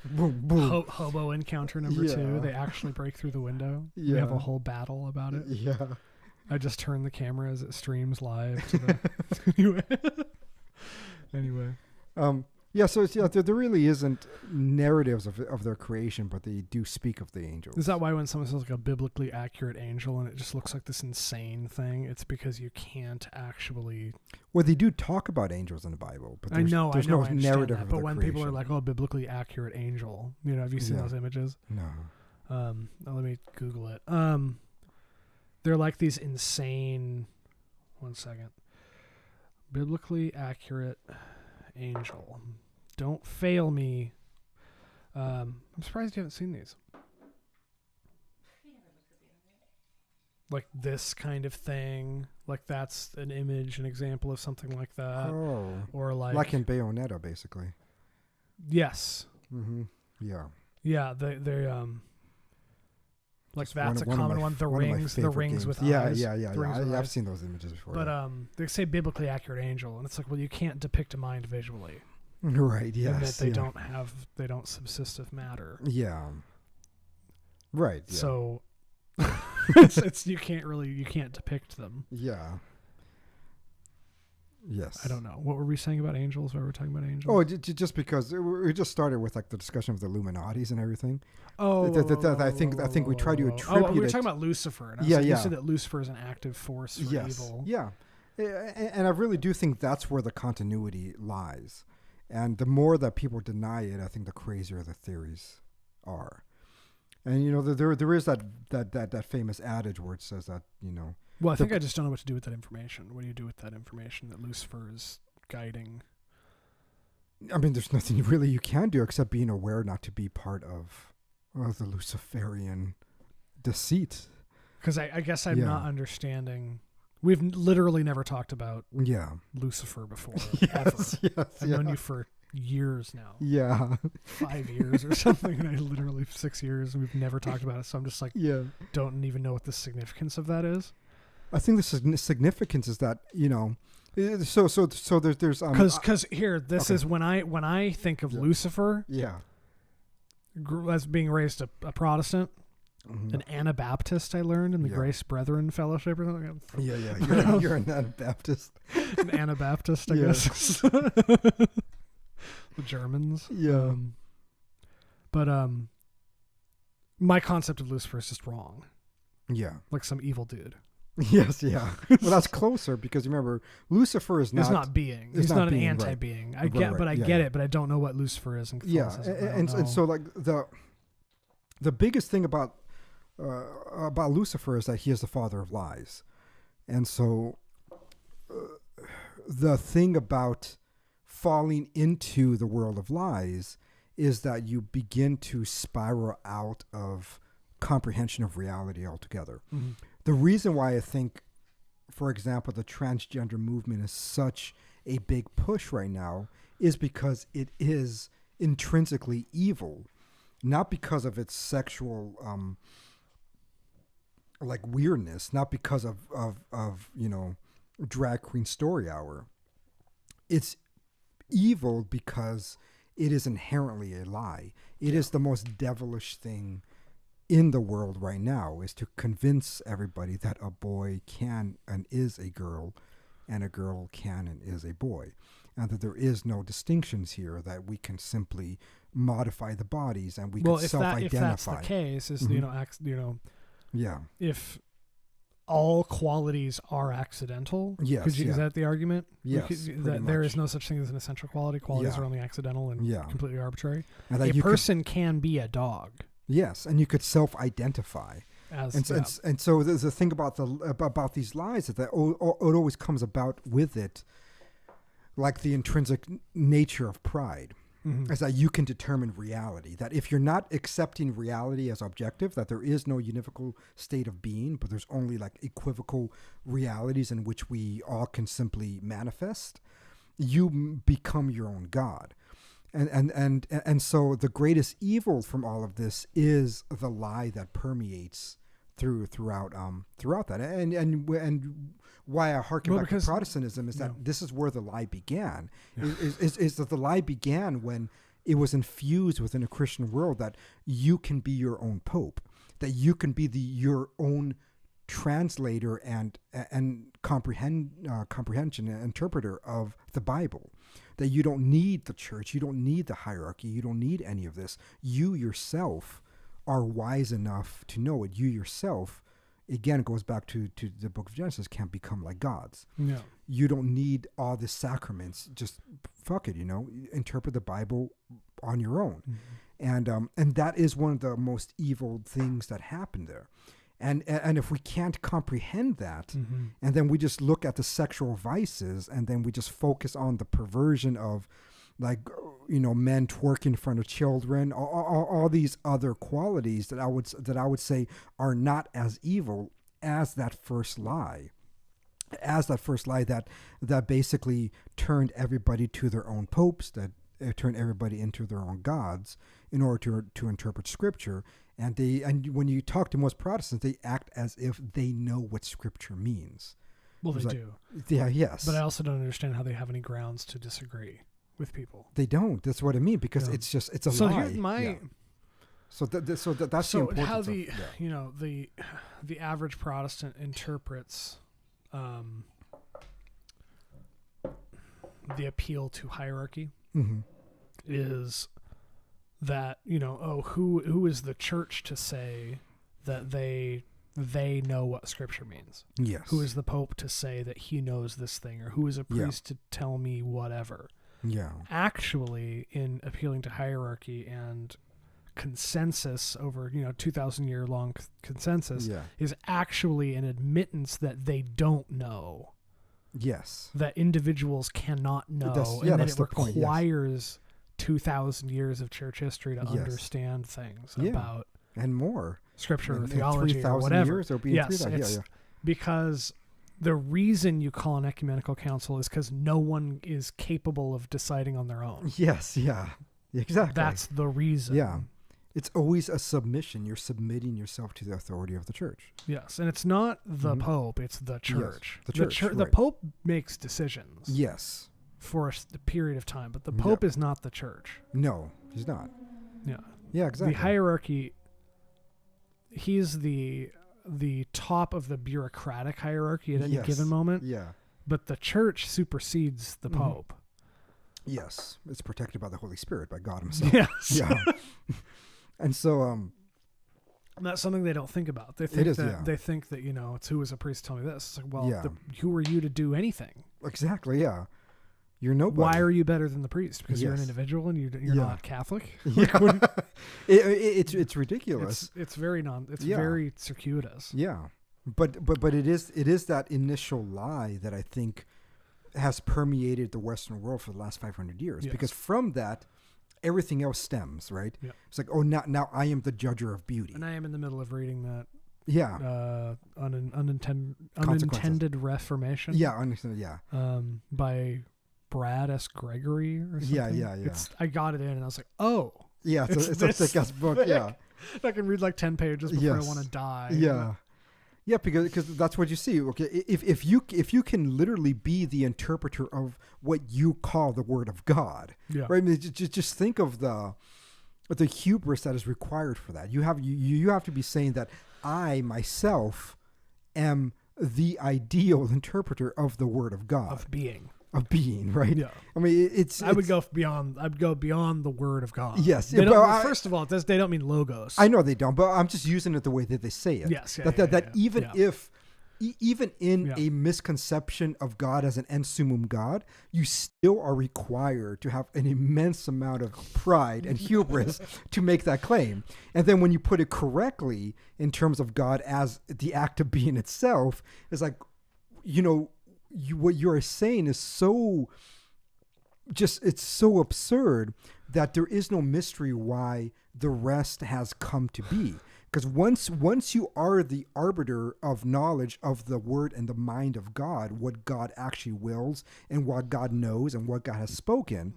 Boom, boom. Hobo encounter number 2. They actually break through the window. We have a whole battle about it. Yeah. I just turn the camera as it streams live to the anyway. So there really isn't narratives of their creation, but they do speak of the angels. Is that why when someone says like a biblically accurate angel and it just looks like this insane thing, it's because you can't actually... Well, they do talk about angels in the Bible, but there's no narrative of But their when creation. people are like, biblically accurate angel, have you seen those images? No. Let me Google it. They're like these insane... One second. Biblically accurate angel. Don't fail me. I'm surprised you haven't seen these. Like this kind of thing. Like that's an image, an example of something like that. Oh. Or like in Bayonetta, basically. Yes. Mm-hmm. Yeah. Yeah, they like that's a common one. The rings with eyes. Yeah. I've seen those images before. But they say biblically accurate angel, and it's like, well, you can't depict a mind visually. Right. Yes. And that they don't subsist of matter. Yeah. Right. Yeah. So it's you can't depict them. Yeah. Yes. I don't know. What were we saying about angels? Why were we talking about angels? Oh, just because we just started with like the discussion of the Illuminatis and everything. I think we try to attribute. We were talking about Lucifer. And you said that Lucifer is an active force for evil. Yeah. And I really do think that's where the continuity lies. And the more that people deny it, I think the crazier the theories are. And there is that famous adage where it says that Well, I think I just don't know what to do with that information. What do you do with that information that Lucifer is guiding? I mean, there's nothing really you can do except being aware not to be part of the Luciferian deceit. Because I guess I'm not understanding. We've literally never talked about Lucifer before. Yes, I've known you for years now. Yeah. 5 years or something. And I literally 6 years and we've never talked about it. So I'm just like, don't even know what the significance of that is. I think the significance is that, so there's because here, this is when I think of Lucifer as being raised a Protestant, an Anabaptist, I learned in the Grace Brethren Fellowship or something. You're an Anabaptist. An Anabaptist, I guess. The Germans. Yeah. But my concept of Lucifer is just wrong. Yeah. Like some evil dude. Yes, yeah. Well, that's closer because remember, Lucifer is not... He's not being. He's not an anti-being. Right. I get it, but I don't know what Lucifer is in Catholicism. And so like the biggest thing about Lucifer is that he is the father of lies. And so the thing about falling into the world of lies is that you begin to spiral out of comprehension of reality altogether. Mm-hmm. The reason why I think, for example, the transgender movement is such a big push right now is because it is intrinsically evil, not because of its sexual like weirdness, not because of drag queen story hour. It's evil because it is inherently a lie. It is the most devilish thing in the world right now, is to convince everybody that a boy can and is a girl and a girl can and is a boy, and that there is no distinctions here, that we can simply modify the bodies and we can self-identify. If that's the case, is yeah, if all qualities are accidental, is that the argument? Yes, that there is no such thing as an essential quality. Qualities are only accidental and completely arbitrary. And a person can be a dog. Yes, and you could self-identify. And so there's a thing about these lies that it always comes about with it, like the intrinsic nature of pride, is that you can determine reality. That if you're not accepting reality as objective, that there is no univocal state of being, but there's only like equivocal realities in which we all can simply manifest, you become your own God. And so the greatest evil from all of this is the lie that permeates throughout that, and why I harken back to Protestantism is that this is where the lie began. Is that the lie began when it was infused within a Christian world that you can be your own pope, that you can be your own translator and comprehension and interpreter of the Bible, that you don't need the church, you don't need the hierarchy, you don't need any of this. You yourself are wise enough to know it. You yourself, again, it goes back to the book of Genesis, can't become like gods. Yeah. You don't need all the sacraments. Just fuck it, interpret the Bible on your own. Mm-hmm. And that is one of the most evil things that happened there. And if we can't comprehend that, mm-hmm. and then we just look at the sexual vices, and then we just focus on the perversion of, like, men twerking in front of children, all these other qualities that I would say are not as evil as that first lie, that basically turned everybody to their own popes, that turned everybody into their own gods in order to interpret Scripture. And when you talk to most Protestants, they act as if they know what Scripture means. Well, they do. Yeah, yes. But I also don't understand how they have any grounds to disagree with people. They don't. That's what I mean, because it's a lie. Here's my. So that's the importance. How the the average Protestant interprets the appeal to hierarchy mm-hmm. is that who is the church to say that they know what Scripture means? Yes. Who is the Pope to say that he knows this thing, or who is a priest to tell me whatever? Yeah. Actually, in appealing to hierarchy and consensus over 2,000-year long consensus is actually an admittance that they don't know. Yes. That individuals cannot know, and that it requires 2,000 years of church history to understand things about and more Scripture or theology or whatever. Because the reason you call an ecumenical council is because no one is capable of deciding on their own. Yes, yeah, exactly. That's the reason. Yeah. It's always a submission. You're submitting yourself to the authority of the church. Yes, and it's not the mm-hmm. Pope, it's the church. Yes, the church. Right. The Pope makes decisions. Yes. For a period of time, but the Pope is not the church. No, he's not. Yeah. Yeah, exactly. The hierarchy, he's the top of the bureaucratic hierarchy at any given moment. Yeah. But the church supersedes the Pope. Yes. It's protected by the Holy Spirit, by God himself. Yes. Yeah. And so that's something they don't think about. They think they think that, it's who is a priest, tell me this. It's like, well, who are you to do anything? Exactly, yeah. You're nobody. Why are you better than the priest? Because you're an individual and you're not Catholic? Yeah. It's ridiculous. It's very very circuitous. Yeah. But it is that initial lie that I think has permeated the Western world for the last 500 years. Yes. Because from that, everything else stems, right? Yeah. It's like, now I am the judger of beauty. And I am in the middle of reading that. Yeah. Unintended Reformation. Yeah, yeah. By Brad S. Gregory or something. Yeah. I got it in and I was like, oh. Yeah, it's a thick-ass book, yeah. I can read like 10 pages before I want to die. Yeah. Yeah, because that's what you see. Okay, if you can literally be the interpreter of what you call the Word of God, right? I mean, just think of the hubris that is required for that. You have to be saying that I myself am the ideal interpreter of the Word of God, of being, right? Yeah. I mean, I would go beyond the Word of God. Yes. First of all, they don't mean logos. I know they don't, but I'm just using it the way that they say it. Yes. Even in a misconception of God as an en summum God, you still are required to have an immense amount of pride and hubris to make that claim. And then when you put it correctly in terms of God as the act of being itself, it's like, what you're saying is it's so absurd that there is no mystery why the rest has come to be. Because once you are the arbiter of knowledge of the word and the mind of God, what God actually wills and what God knows and what God has spoken,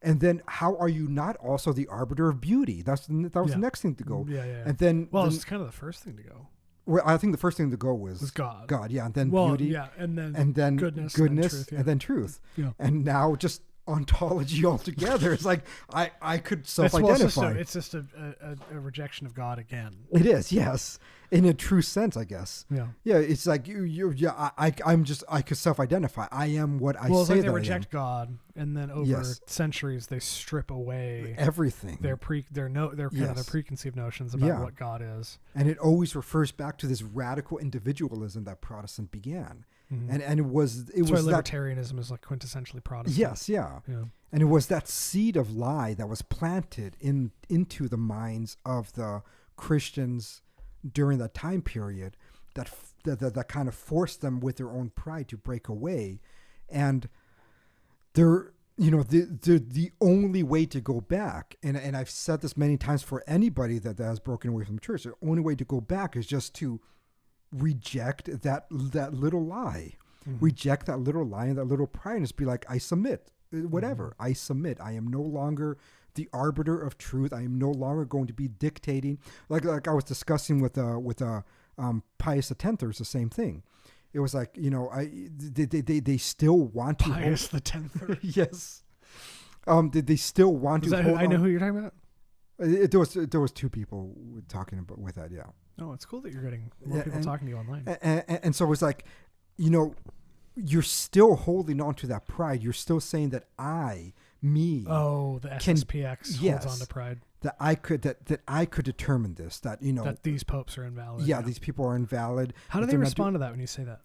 and then how are you not also the arbiter of beauty? That was the next thing to go. Yeah. And then it's kind of the first thing to go. Well, I think the first thing to go was God. God, yeah, and then beauty, yeah, and then goodness, and then truth, yeah. And now just ontology altogether. It's like I could self-identify. It's just a rejection of God again. It is, yes, in a true sense, I guess. Yeah, yeah. It's like I could self-identify. I am what I say. Well, it's like they that reject God, and then over centuries they strip away everything. Their preconceived notions about what God is. And it always refers back to this radical individualism that Protestant began. Mm-hmm. And it was why libertarianism is like quintessentially Protestant. Yes, yeah. And it was that seed of lie that was planted into the minds of the Christians during that time period that kind of forced them with their own pride to break away. And they're, the only way to go back, and I've said this many times for anybody that has broken away from the church, the only way to go back is just to reject that little lie, reject that little lie and that little pride, and just be like, I submit, whatever. I submit. I am no longer the arbiter of truth. I am no longer going to be dictating. Like I was discussing with Pius X, it's the same thing. It was like, they still want to Pius X. Yes. They still want to. I know who you're talking about. There was two people talking about with that. Yeah. Oh, it's cool that you're getting more people talking to you online. And so it was like, you're still holding on to that pride. You're still saying that me. Oh, the SSPX holds on to pride. That I could determine this. That that these popes are invalid. Yeah, these people are invalid. How do they respond to that when you say that?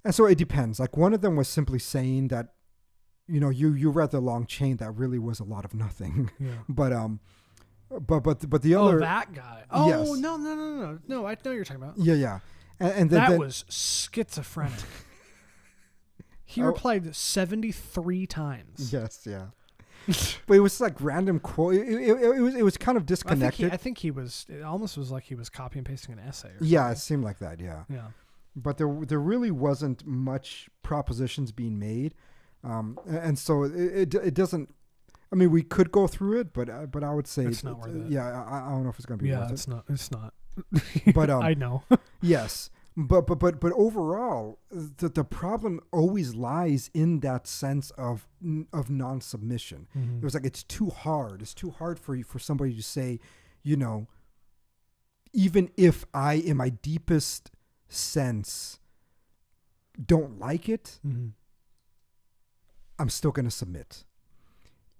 And so it depends. Like one of them was simply saying that, you read the long chain that really was a lot of nothing. Yeah. But the other. Oh, that guy. Oh, yes. No. I know you're talking about. Yeah. And that was schizophrenic. He replied 73 times. Yes, yeah. But it was like random quote. It was kind of disconnected. I think he was. It almost was like he was copy and pasting an essay. Yeah, it seemed like that. Yeah. Yeah. But there really wasn't much propositions being made, and so it doesn't. I mean, we could go through it, but I would say it's not worth it. Yeah, I don't know if it's going to be worth it. Yeah, it's not. But I know. Yes. But overall, the problem always lies in that sense of non-submission. Mm-hmm. It was like it's too hard. It's too hard for somebody to say, even if I, in my deepest sense, don't like it, I'm still going to submit.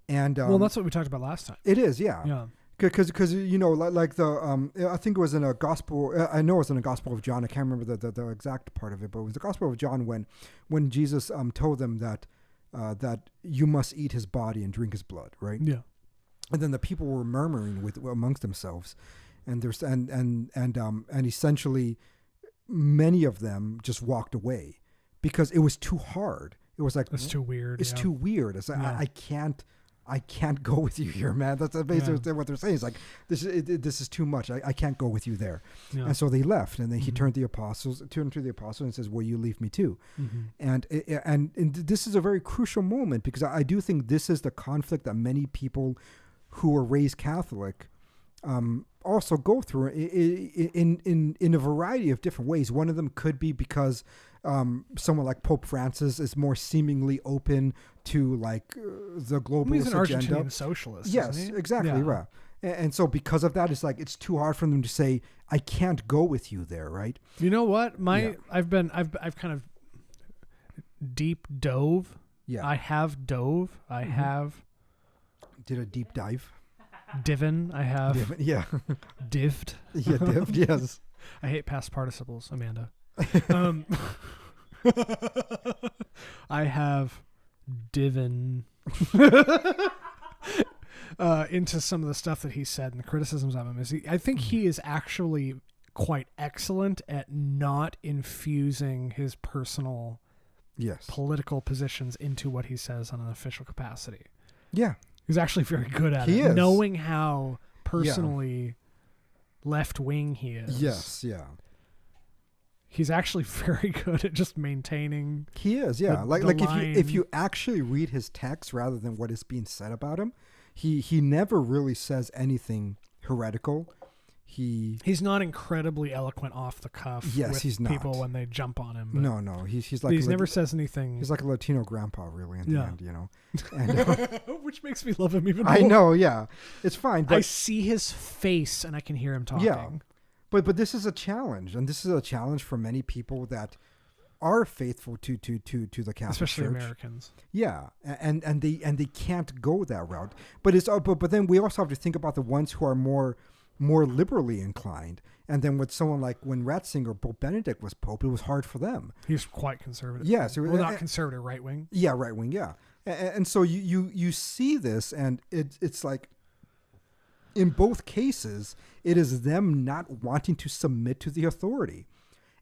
And well, that's what we talked about last time. It is, yeah. Yeah. Because like the I think it was in a gospel. I know it was in the Gospel of John. I can't remember the exact part of it, but it was the Gospel of John when Jesus told them that you must eat his body and drink his blood, right? Yeah. And then the people were murmuring amongst themselves, and essentially many of them just walked away because it was too hard. It was like it's too weird. It's too weird. It's like I can't go with you here, man. That's basically what they're saying. It's like this is too much. I can't go with you there. Yeah. And so they left, and then he turned to the apostles and says, "Will you leave me too?" Mm-hmm. And this is a very crucial moment because I do think this is the conflict that many people who are raised Catholic also go through in a variety of different ways. One of them could be because someone like Pope Francis is more seemingly open to like the globalist he's an agenda. Argentinian socialist. Yes, exactly. Yeah. Right. And so because of that, it's like it's too hard for them to say, "I can't go with you there." Right. You know what? I've kind of deep dove. Yeah. I have dove. I have. Did a deep dive. Divin. I have. Divin, yeah. Dived. Yeah. Dived. Yes. I hate past participles, Amanda. I have divin into some of the stuff that he said and the criticisms of him. I think he is actually quite excellent at not infusing his personal political positions into what he says on an official capacity. Yeah. He's actually very good at it. Knowing how personally left-wing he is. Yes, yeah. He's actually very good at just maintaining. He is, yeah. Like if you actually read his text rather than what is being said about him, he never really says anything heretical. He's not incredibly eloquent off the cuff. Yes, with he's not. people when they jump on him. No, he's like never says anything. He's like a Latino grandpa, really, in the end, And, which makes me love him even more. I know, yeah, it's fine. But I see his face and I can hear him talking. Yeah, but this is a challenge, and this is a challenge for many people that are faithful to the Catholic especially Church. Americans. Yeah, and they can't go that route. But then we also have to think about the ones who are more liberally inclined. And then with someone like when Ratzinger, Pope Benedict was Pope, it was hard for them. He's quite conservative. Yeah, so not conservative, right wing. Yeah, right wing. Yeah, and so you see this, and it's like in both cases, it is them not wanting to submit to the authority.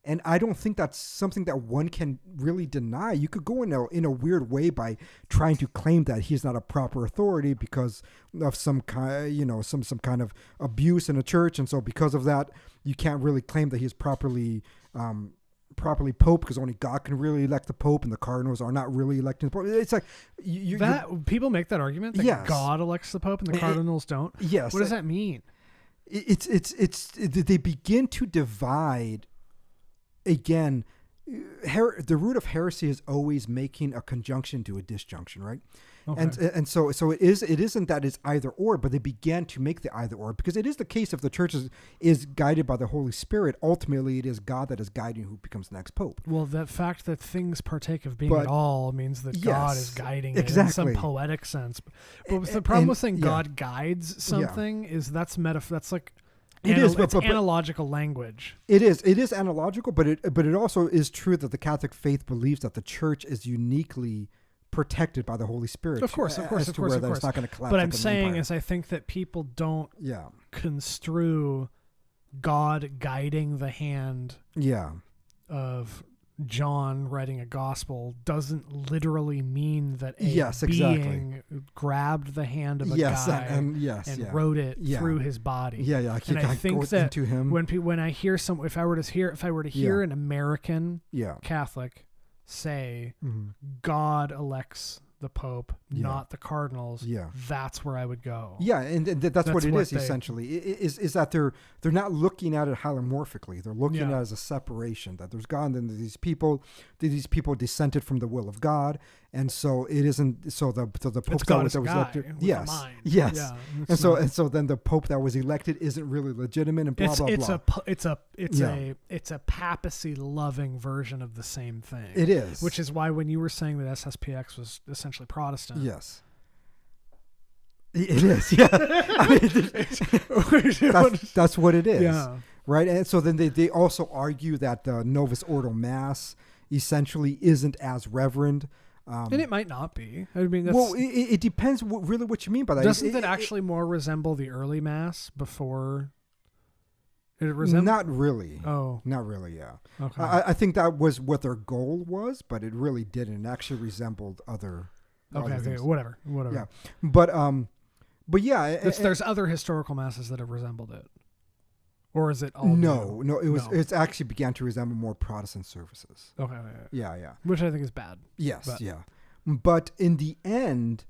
And I don't think that's something that one can really deny. You could go in a weird way by trying to claim that he's not a proper authority because of some kind, some kind of abuse in a church, and so because of that, you can't really claim that he's properly Pope because only God can really elect the Pope, and the cardinals are not really electing the Pope. It's like people make that argument that God elects the Pope and the cardinals don't. Yes. What does that mean? They begin to divide. Again, the root of heresy is always making a conjunction to a disjunction, right? Okay. And so it isn't that it's either or, but they began to make the either or, because it is the case if the church is guided by the Holy Spirit. Ultimately, it is God that is guiding who becomes the next pope. Well, the fact that things partake of being at all means that God is guiding it in some poetic sense. But the problem with saying God guides something is that's like. It's analogical language. It is analogical, but it also is true that the Catholic faith believes that the church is uniquely protected by the Holy Spirit. Of course. It's not going to collapse. But I'm saying is I think that people don't construe God guiding the hand of John writing a gospel doesn't literally mean that a being grabbed the hand of a guy and wrote it through his body. And I think that when I hear if I were to hear an American Catholic say God elects the Pope, not the cardinals, that's where I would go. Yeah, and that's what it is essentially. Is that they're not looking at it holomorphically. They're looking at it as a separation, that there's God and then these people dissented from the will of God, and so it isn't. So the Pope that was elected, and so then the Pope that was elected isn't really legitimate, and blah blah blah. It's a papacy loving version of the same thing. It is, which is why when you were saying that SSPX was essentially Protestant. Yes. It is, yeah. That's what it is. Yeah. Right? And so then they also argue that the Novus Ordo Mass essentially isn't as reverend. And it might not be. I mean, it depends really what you mean by that. Doesn't it actually more resemble the early Mass before it resembles? Not really. Oh. Not really, yeah. Okay. I think that was what their goal was, but it really didn't. It actually resembled other... Okay, whatever. Yeah, but yeah, there's other historical masses that have resembled it, or is it all? No, it's actually began to resemble more Protestant services. Okay, yeah, which I think is bad. Yes, but in the end,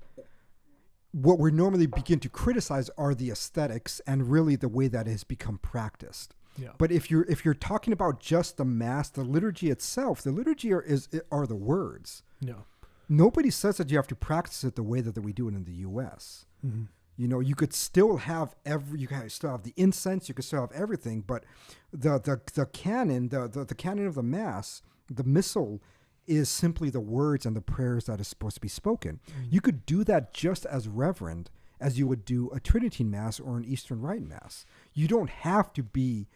what we normally begin to criticize are the aesthetics and really the way that it has become practiced. Yeah. But if you're talking about just the Mass, the liturgy itself, the liturgy are the words. Yeah. Nobody says that you have to practice it the way that we do it in the U.S. Mm-hmm. You could still have you can still have the incense, you could still have everything, but the canon, the canon of the Mass, the missal, is simply the words and the prayers that is supposed to be spoken. Mm-hmm. You could do that just as reverend as you would do a Tridentine Mass or an Eastern Rite Mass. You don't have to be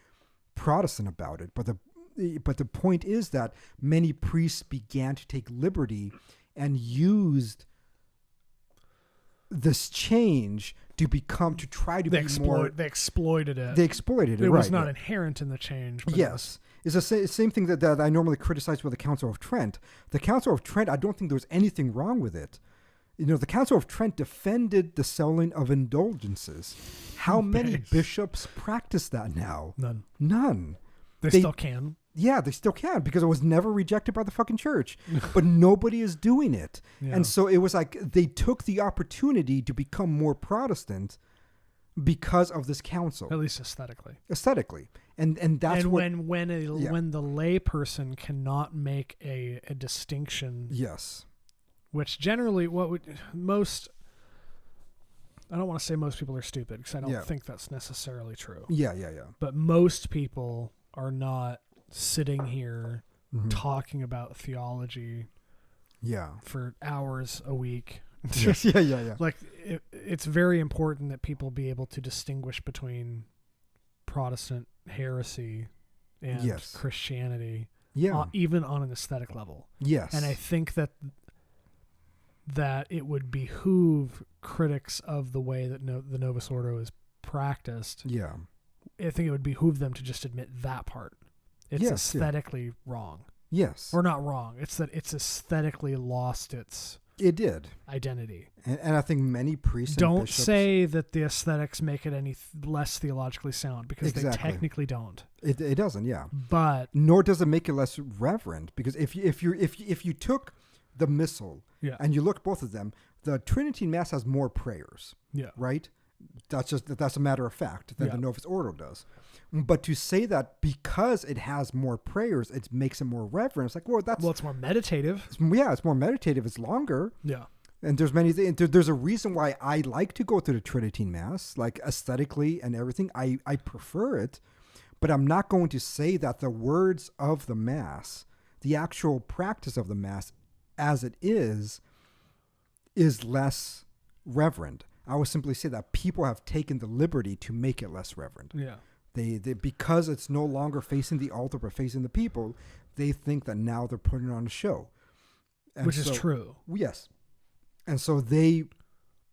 Protestant about it, but the point is that many priests began to take liberty and used this change to try to be more... They exploited it. They exploited it, It was not inherent in the change. Yes. It's the same thing that I normally criticize with the Council of Trent. The Council of Trent, I don't think there was anything wrong with it. The Council of Trent defended the selling of indulgences. How many bishops practice that now? None. They still can. Yeah, they still can because it was never rejected by the fucking church, but nobody is doing it. Yeah. And so it was like they took the opportunity to become more Protestant because of this council. At least aesthetically. And that's when the lay person cannot make a distinction. Yes. Which generally I don't want to say most people are stupid, because I don't think that's necessarily true. Yeah. But most people are not sitting here talking about theology for hours a week. Yes. Yeah. Like it's very important that people be able to distinguish between Protestant heresy and Christianity, even on an aesthetic level. Yes. And I think that it would behoove critics of the way that the Novus Ordo is practiced. Yeah. I think it would behoove them to just admit that part. It's aesthetically wrong. Yes. Or not wrong. It's that it's aesthetically lost its identity. And I think many priests don't say that the aesthetics make it any less theologically sound, because they technically don't. It doesn't, yeah. But nor does it make it less reverent, because if you took the missal and you look at both of them, the Tridentine Mass has more prayers. Yeah. Right? That's a matter of fact than the Novus Ordo does. But to say that because it has more prayers, it makes it more reverent. It's like, it's more meditative. It's more meditative. It's longer. Yeah. And there's many things. There's a reason why I like to go to the Tridentine Mass, like aesthetically and everything. I prefer it, but I'm not going to say that the words of the Mass, the actual practice of the Mass as it is less reverent. I would simply say that people have taken the liberty to make it less reverent. Yeah. They because it's no longer facing the altar but facing the people, they think that now they're putting on a show. Which is true. Yes. And so they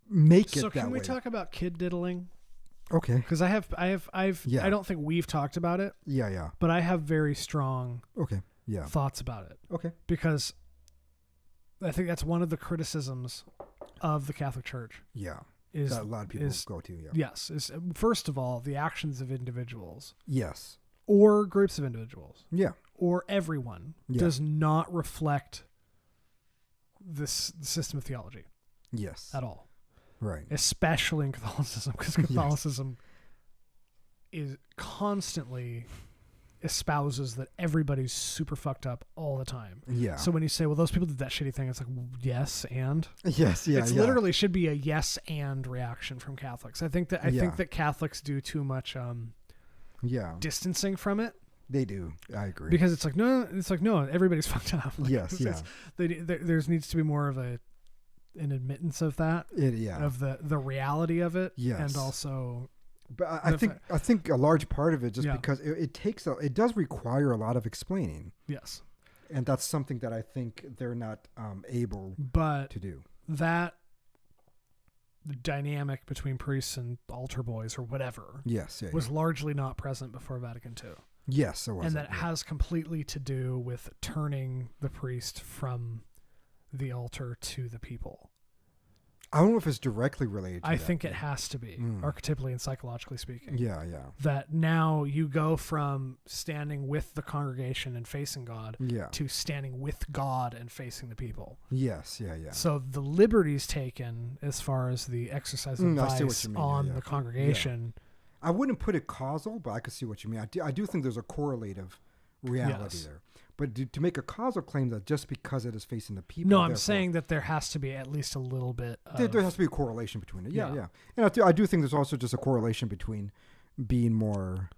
make it that way. So can we talk about kid diddling? Okay. Because I don't think we've talked about it. Yeah. But I have very strong thoughts about it. Okay. Because I think that's one of the criticisms of the Catholic Church. Yeah. That a lot of people go to. Yeah. Yes. Is first of all, the actions of individuals. Yes. Or groups of individuals. Yeah. Or everyone does not reflect this system of theology. Yes. At all. Right. Especially in Catholicism, because Catholicism is constantly espouses that everybody's super fucked up all the time. Yeah. So when you say, well, those people did that shitty thing, it's like, yes, and? Yes, yeah. It's literally should be a yes and reaction from Catholics. I think that Catholics do too much distancing from it. They do. I agree. Because it's like, no, everybody's fucked up. Like, yes, there needs to be more of an admittance of that. Of the reality of it. Yes. And also... But I think a large part of it because it does require a lot of explaining. Yes. And that's something that I think they're not able to do. That the dynamic between priests and altar boys or whatever was largely not present before Vatican II. Yes, it was. And that has completely to do with turning the priest from the altar to the people. I don't know if it's directly related to I think it has to be, archetypally and psychologically speaking. Yeah. That now you go from standing with the congregation and facing God to standing with God and facing the people. Yes, yeah. So the liberties taken as far as the exercise of vice on the congregation. Yeah. I wouldn't put it causal, but I could see what you mean. I do think there's a correlative reality there. But to make a causal claim that just because it is facing the people... No, I'm saying that there has to be at least a little bit of... There has to be a correlation between it. Yeah. And I do think there's also just a correlation between being more...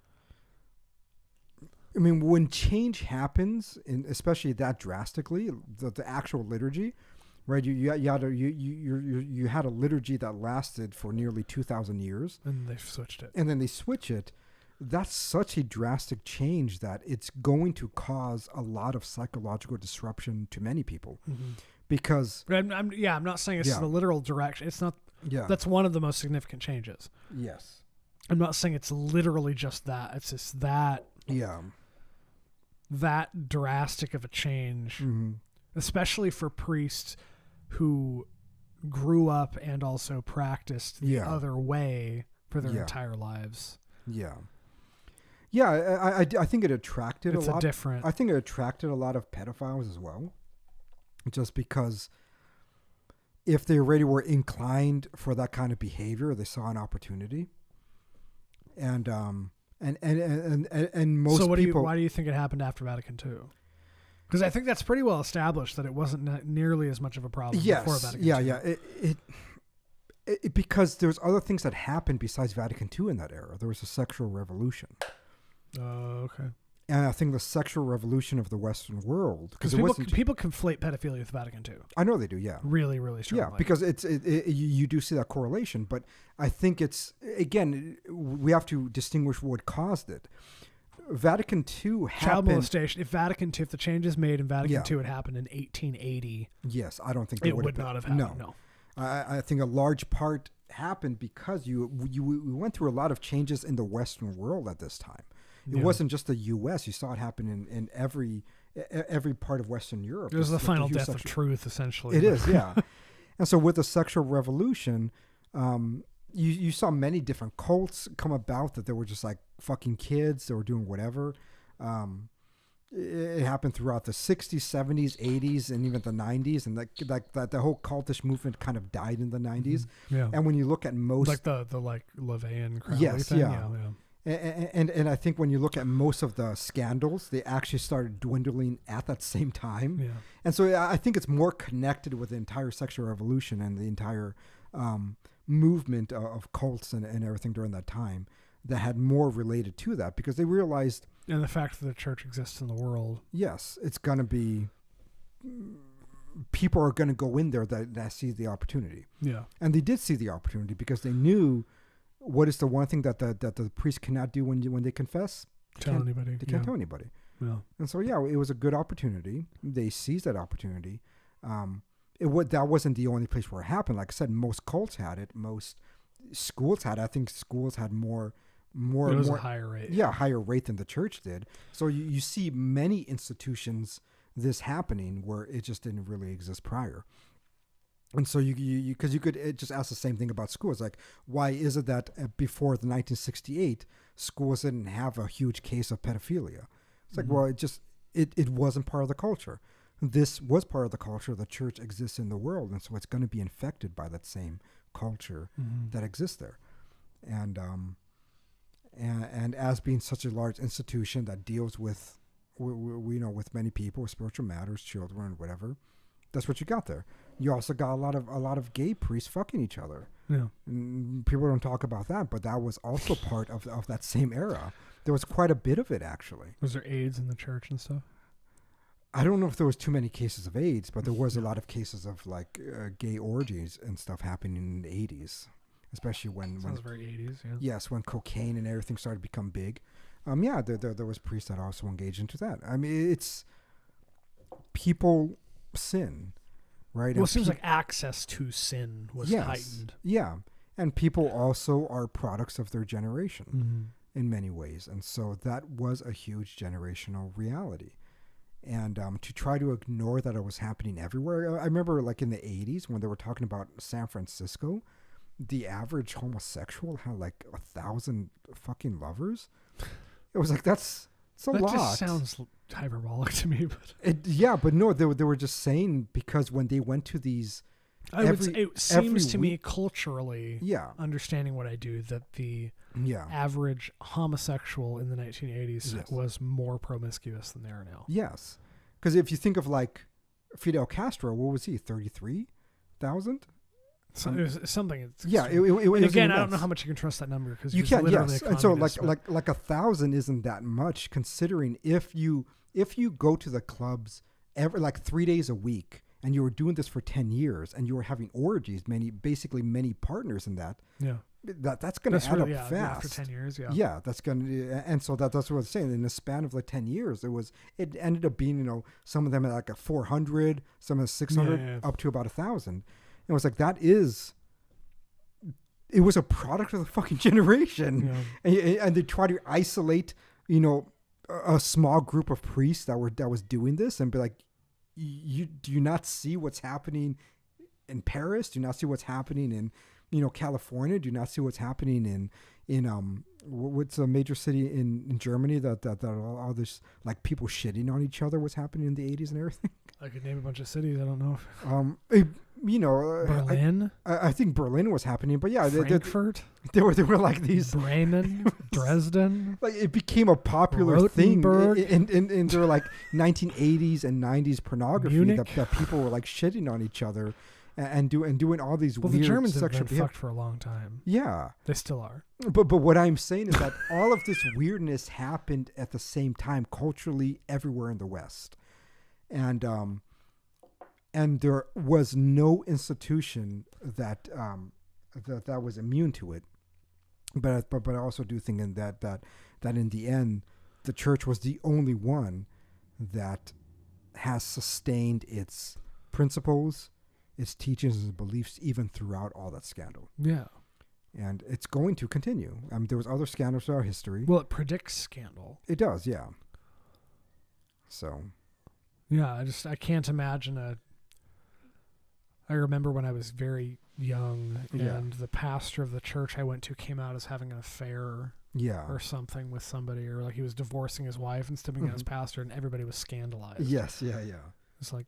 I mean, when change happens, especially that drastically, the actual liturgy, right? You had a liturgy that lasted for nearly 2,000 years. And they switched it. And then they switch it. That's such a drastic change that it's going to cause a lot of psychological disruption to many people. Mm-hmm. Because... But I'm not saying it's the literal direction. It's not... Yeah. That's one of the most significant changes. Yes. I'm not saying it's literally just that. It's just that... Yeah. That drastic of a change, especially for priests who grew up and also practiced the other way for their entire lives. Yeah. Yeah, I think it attracted it's a lot. Different. I think it attracted a lot of pedophiles as well, just because if they already were inclined for that kind of behavior, they saw an opportunity. and most So people. why do you think it happened after Vatican II? Because I think that's pretty well established that it wasn't nearly as much of a problem before Vatican II. Yeah. Because there's other things that happened besides Vatican II in that era. There was a sexual revolution. Okay. And I think the sexual revolution of the Western world, because people conflate pedophilia with Vatican II. I know they do, yeah. Really, really strongly. Yeah, because you do see that correlation, but I think it's, again, we have to distinguish what caused it. Vatican II happened... Child molestation. If the changes made in Vatican II had happened in 1880... Yes, I don't think it would not have happened, no. I think a large part happened because we went through a lot of changes in the Western world at this time. It wasn't just the U.S. You saw it happen in every part of Western Europe. It was the final death of truth, essentially. It is, yeah. And so with the sexual revolution, you saw many different cults come about that they were just like fucking kids. They were doing whatever. It happened throughout the 60s, 70s, 80s, and even the 90s. And that the whole cultish movement kind of died in the 90s. Yeah. And when you look at most... Like the LaVeyan Crowley thing? Yeah. And I think when you look at most of the scandals, they actually started dwindling at that same time. Yeah. And so I think it's more connected with the entire sexual revolution and the entire movement of cults and everything during that time that had more related to that, because they realized... And the fact that the church exists in the world. Yes, it's going to be... People are going to go in there that see the opportunity. Yeah. And they did see the opportunity because they knew... What is the one thing that the priest cannot do when they confess? Tell anybody. They can't tell anybody. Yeah. And so, it was a good opportunity. They seized that opportunity. That wasn't the only place where it happened. Like I said, most cults had it. Most schools had it. I think schools had more. It was a higher rate. Yeah, higher rate than the church did. So you see many institutions this happening where it just didn't really exist prior. And so you could just ask the same thing about schools. Like, why is it that before the 1968 schools didn't have a huge case of pedophilia? It's like, well, it wasn't part of the culture. This was part of the culture. The church exists in the world, and so it's going to be infected by that same culture that exists there. And as being such a large institution that deals with many people, with spiritual matters, children, whatever, that's what you got there. You also got a lot of gay priests fucking each other. Yeah. And people don't talk about that, but that was also part of that same era. There was quite a bit of it, actually. Was there AIDS in the church and stuff? I don't know if there was too many cases of AIDS, but there was a lot of cases of like gay orgies and stuff happening in the 80s, especially when very 80s. Yeah. Yes, when cocaine and everything started to become big. There was priests that also engaged into that. I mean, it's people sin. Right. Well, it seems like access to sin was heightened. Yeah. And people also are products of their generation in many ways. And so that was a huge generational reality. And to try to ignore that it was happening everywhere. I remember like in the 80s when they were talking about San Francisco, the average homosexual had like 1,000 fucking lovers. It was like, that's a lot. That just sounds hyperbolic to me, but but no, they were just saying because when they went to these, it seems to me culturally, understanding what I do, that the average homosexual in the 1980s was more promiscuous than they are now. Yes, because if you think of like Fidel Castro, what was he? 33,000. So it was something. Again, I don't know how much you can trust that number because you can't. Yes, and so like 1,000 isn't that much considering if you go to the clubs every 3 days a week and you were doing this for 10 years and you were having orgies, many partners in that. Yeah, that's going to add up fast. After 10 years, that's going to, and so that's what I was saying. In the span of 10 years, it ended up being some of them at like a 400, some of 600, up to about 1,000. It was like it was a product of the fucking generation, and they try to isolate, a small group of priests that was doing this, and be like, do you not see what's happening in Paris? Do you not see what's happening in California? Do you not see what's happening in what's a major city in Germany that all this like people shitting on each other was happening in the 80s and everything? I could name a bunch of cities. I don't know. Berlin. I think Berlin was happening, but yeah, Frankfurt. They were like these Bremen, Dresden. Like it became a popular thing, and there were like 1980s and 90s pornography that people were like shitting on each other. And doing all these weird the Germans have sexual been fucked for a long time. Yeah. They still are. But what I'm saying is that all of this weirdness happened at the same time culturally everywhere in the West. And there was no institution that was immune to it. But I also do think in that in the end the church was the only one that has sustained its principles, its teachings and beliefs even throughout all that scandal. Yeah. And it's going to continue. I mean, there was other scandals throughout history. Well, it predicts scandal. It does, yeah. So. Yeah, I can't imagine I remember when I was very young and the pastor of the church I went to came out as having an affair or something with somebody, or like he was divorcing his wife and stepping out as pastor, and everybody was scandalized. Yes, yeah. It's like...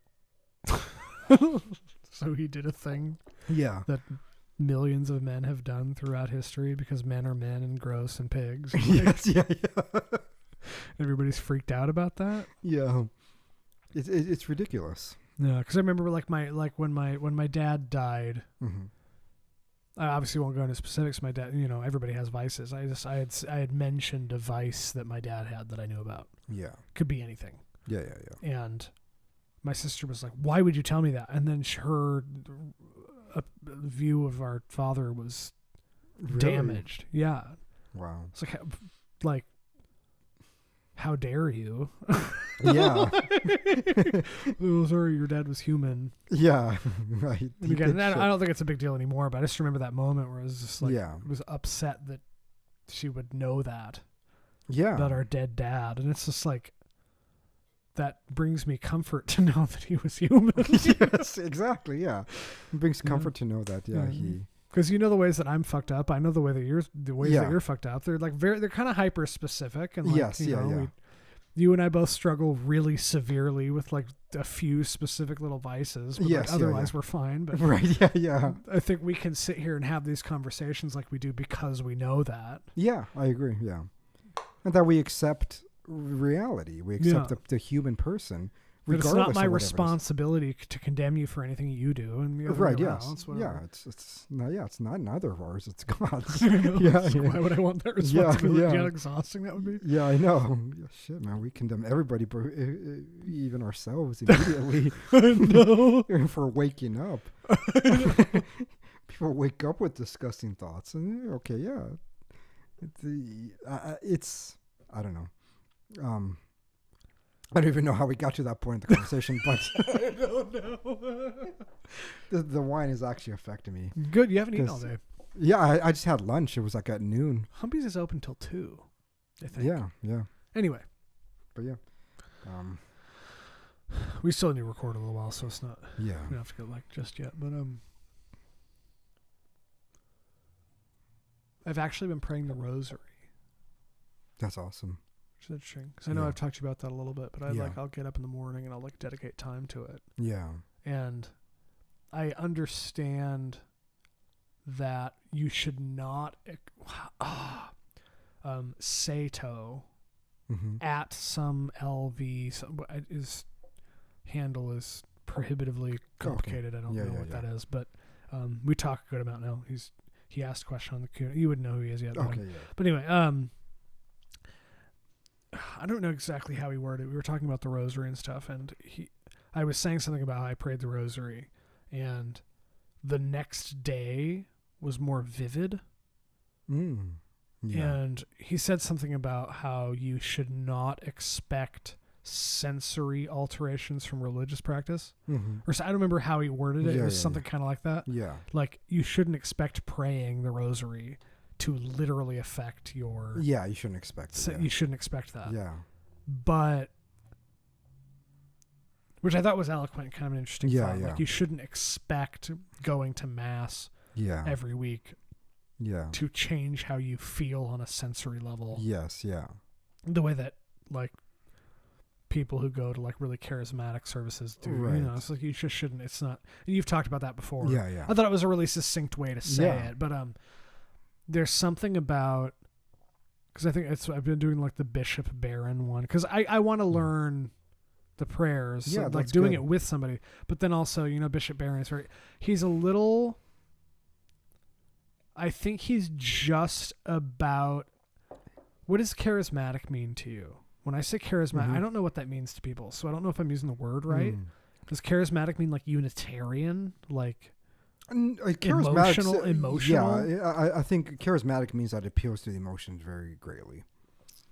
So he did a thing that millions of men have done throughout history because men are men and gross and pigs. Yes, yeah. Everybody's freaked out about that. Yeah, it's ridiculous. Yeah, because I remember when my dad died. Mm-hmm. I obviously won't go into specifics. My dad, everybody has vices. I had mentioned a vice that my dad had that I knew about. Yeah, could be anything. Yeah. And my sister was like, "Why would you tell me that?" And then her view of our father was damaged. Yeah. Wow. It's like, how dare you? Yeah. Oh, sorry, your dad was human. Yeah. Right. Again, I don't think it's a big deal anymore, but I just remember that moment where it was just like, I was upset that she would know that. Yeah. About our dead dad. And it's just like, that brings me comfort to know that he was human. Yes, exactly. Yeah, it brings comfort to know that. Yeah, he. Because the ways that I'm fucked up, I know the way that you're fucked up. They're like they're kind of hyper specific, and like, you and I both struggle really severely with like a few specific little vices. But like, otherwise, we're fine. But right, yeah. I think we can sit here and have these conversations like we do because we know that. Yeah, I agree. Yeah, and that we accept reality. We accept the human person, regardless. But it's not my responsibility to condemn you for anything you do. And the other right, way yes, around, yeah. It's not neither of ours. It's God's. Why would I want that responsibility? Yeah. How exhausting that would be. Yeah, I know. Shit, man, we condemn everybody, but even ourselves immediately. No, for waking up. People wake up with disgusting thoughts, and it's I don't know. I don't even know how we got to that point in the conversation, but I don't know. the wine is actually affecting me. Good, you haven't eaten all day. Yeah, I just had lunch. It was like at noon. Humpy's is open till 2, I think. Yeah. Anyway, but yeah, we still need to record a little while, so it's not. Yeah, we don't have to go like just yet, but I've actually been praying the rosary. That's awesome. Which is interesting because I know I've talked to you about that a little bit, but I'll get up in the morning and I'll like dedicate time to it. Yeah, and I understand that you should not Sato at some LV his handle is prohibitively complicated. I don't know what that is, but we talk a good amount now. He asked a question on the Q&A. You wouldn't know who he is yet. But anyway, I don't know exactly how he worded it. We were talking about the rosary and stuff, and I was saying something about how I prayed the rosary, and the next day was more vivid. And he said something about how you should not expect sensory alterations from religious practice. Or so, I don't remember how he worded it. It was something kind of like that. Yeah. Like you shouldn't expect praying the rosary to literally affect your... Yeah, you shouldn't expect it. You shouldn't expect that. Yeah. But... Which I thought was eloquent, kind of an interesting thought. Yeah. Like you shouldn't expect going to Mass every week to change how you feel on a sensory level. Yes, yeah. The way that like people who go to like really charismatic services do. Right. You know, it's like you just shouldn't. It's not. You've talked about that before. Yeah, yeah. I thought it was a really succinct way to say it, but there's something about, because I think I've been doing like the Bishop Barron one because I want to learn the prayers, yeah, like doing it with somebody. But then also, you know, Bishop Barron is he's a little. I think he's just about. What does charismatic mean to you? When I say charismatic, I don't know what that means to people, so I don't know if I'm using the word right. Does charismatic mean like Unitarian, like emotional? Yeah, I think charismatic means that it appeals to the emotions very greatly.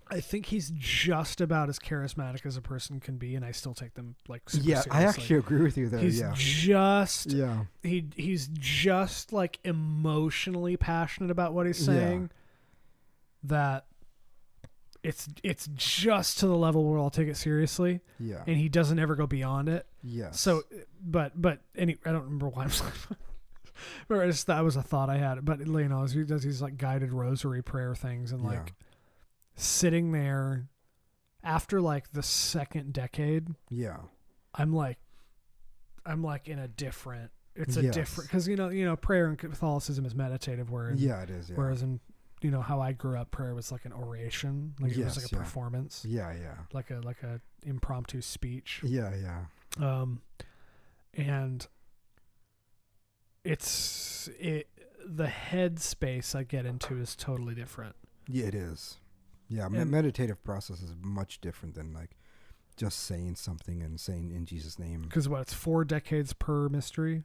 I think he's just about as charismatic as a person can be, and I still take them like super seriously. I actually agree with you there. He's he's just like emotionally passionate about what he's saying. That it's just to the level where I'll take it seriously. Yeah. And he doesn't ever go beyond it. Yes. So, but I don't remember why I'm that was a thought I had. But, you know, he does these like guided rosary prayer things and like sitting there after like the second decade. Yeah. I'm like in a different, it's a different, because, you know, prayer in Catholicism is meditative, whereas, it is. Yeah. Whereas in, you know, how I grew up, prayer was like an oration, like it was like a performance, like a impromptu speech, and the head space I get into is totally different. Yeah, it is. Yeah, meditative process is much different than like just saying something and saying in Jesus' name. Because it's 4 decades per mystery.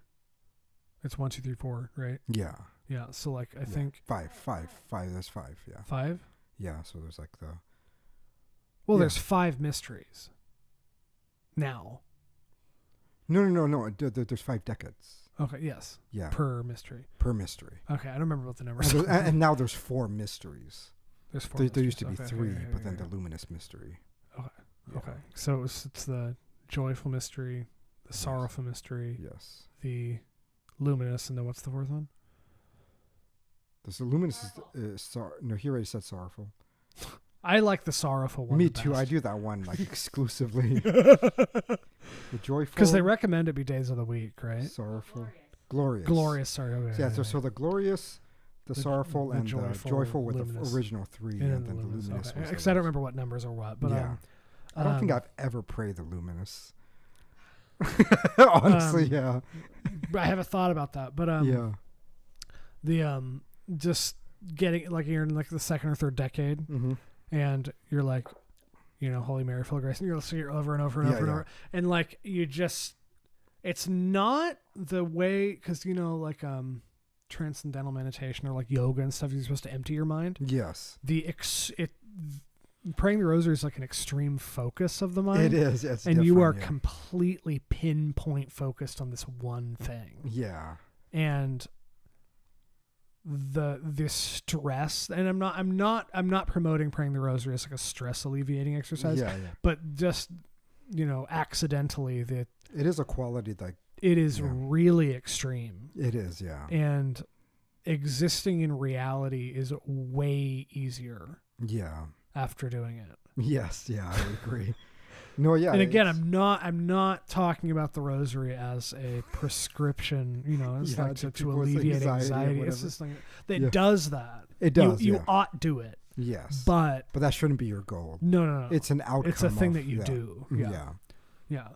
It's 1, 2, 3, 4, right? Yeah. Yeah, so like I think 5. There's 5. Yeah. 5. Yeah, so there's like the. Well, there's 5 mysteries. Now. No. There's 5 decades. Okay. Yes. Yeah. Per mystery. Okay, I don't remember what the numbers are. And now there's 4 mysteries. There's 4. There used to be 3, but then the luminous mystery. Okay. Yeah. Okay. So it's the joyful mystery, the sorrowful mystery. Yes. The luminous, and then what's the 4th one? The luminous is no, he already said sorrowful. I like the sorrowful one. Me too. I do that one like exclusively. The joyful, because they recommend it be days of the week, right? Sorrowful, glorious. Sorry. Okay, yeah. So the glorious, the sorrowful, and the joyful with luminous. The original 3, and then the luminous. Okay. Because I don't remember what numbers or what, but I don't think I've ever prayed the luminous. Honestly, I haven't thought about that, but just getting like you're in like the 2nd or 3rd decade, and you're like, you know, Holy Mary, full of grace, and you'll see it over and over and over, and like you just, it's not the way, because you know, like transcendental meditation or like yoga and stuff, you're supposed to empty your mind. Yes. Praying the rosary is like an extreme focus of the mind. It is. It's and you are completely pinpoint focused on this one thing. Yeah. And the stress, and I'm not promoting praying the rosary as like a stress alleviating exercise. Yeah. But just, you know, accidentally it is a quality that it is really extreme. It is, yeah. And existing in reality is way easier. Yeah. After doing it. Yes, yeah, I would agree. No, yeah. And again, I'm not talking about the rosary as a prescription, you know, it's like to alleviate anxiety. It's just like that does that. It does. You ought do it. Yes. But that shouldn't be your goal. No. It's an outcome. It's a thing that you do. Yeah.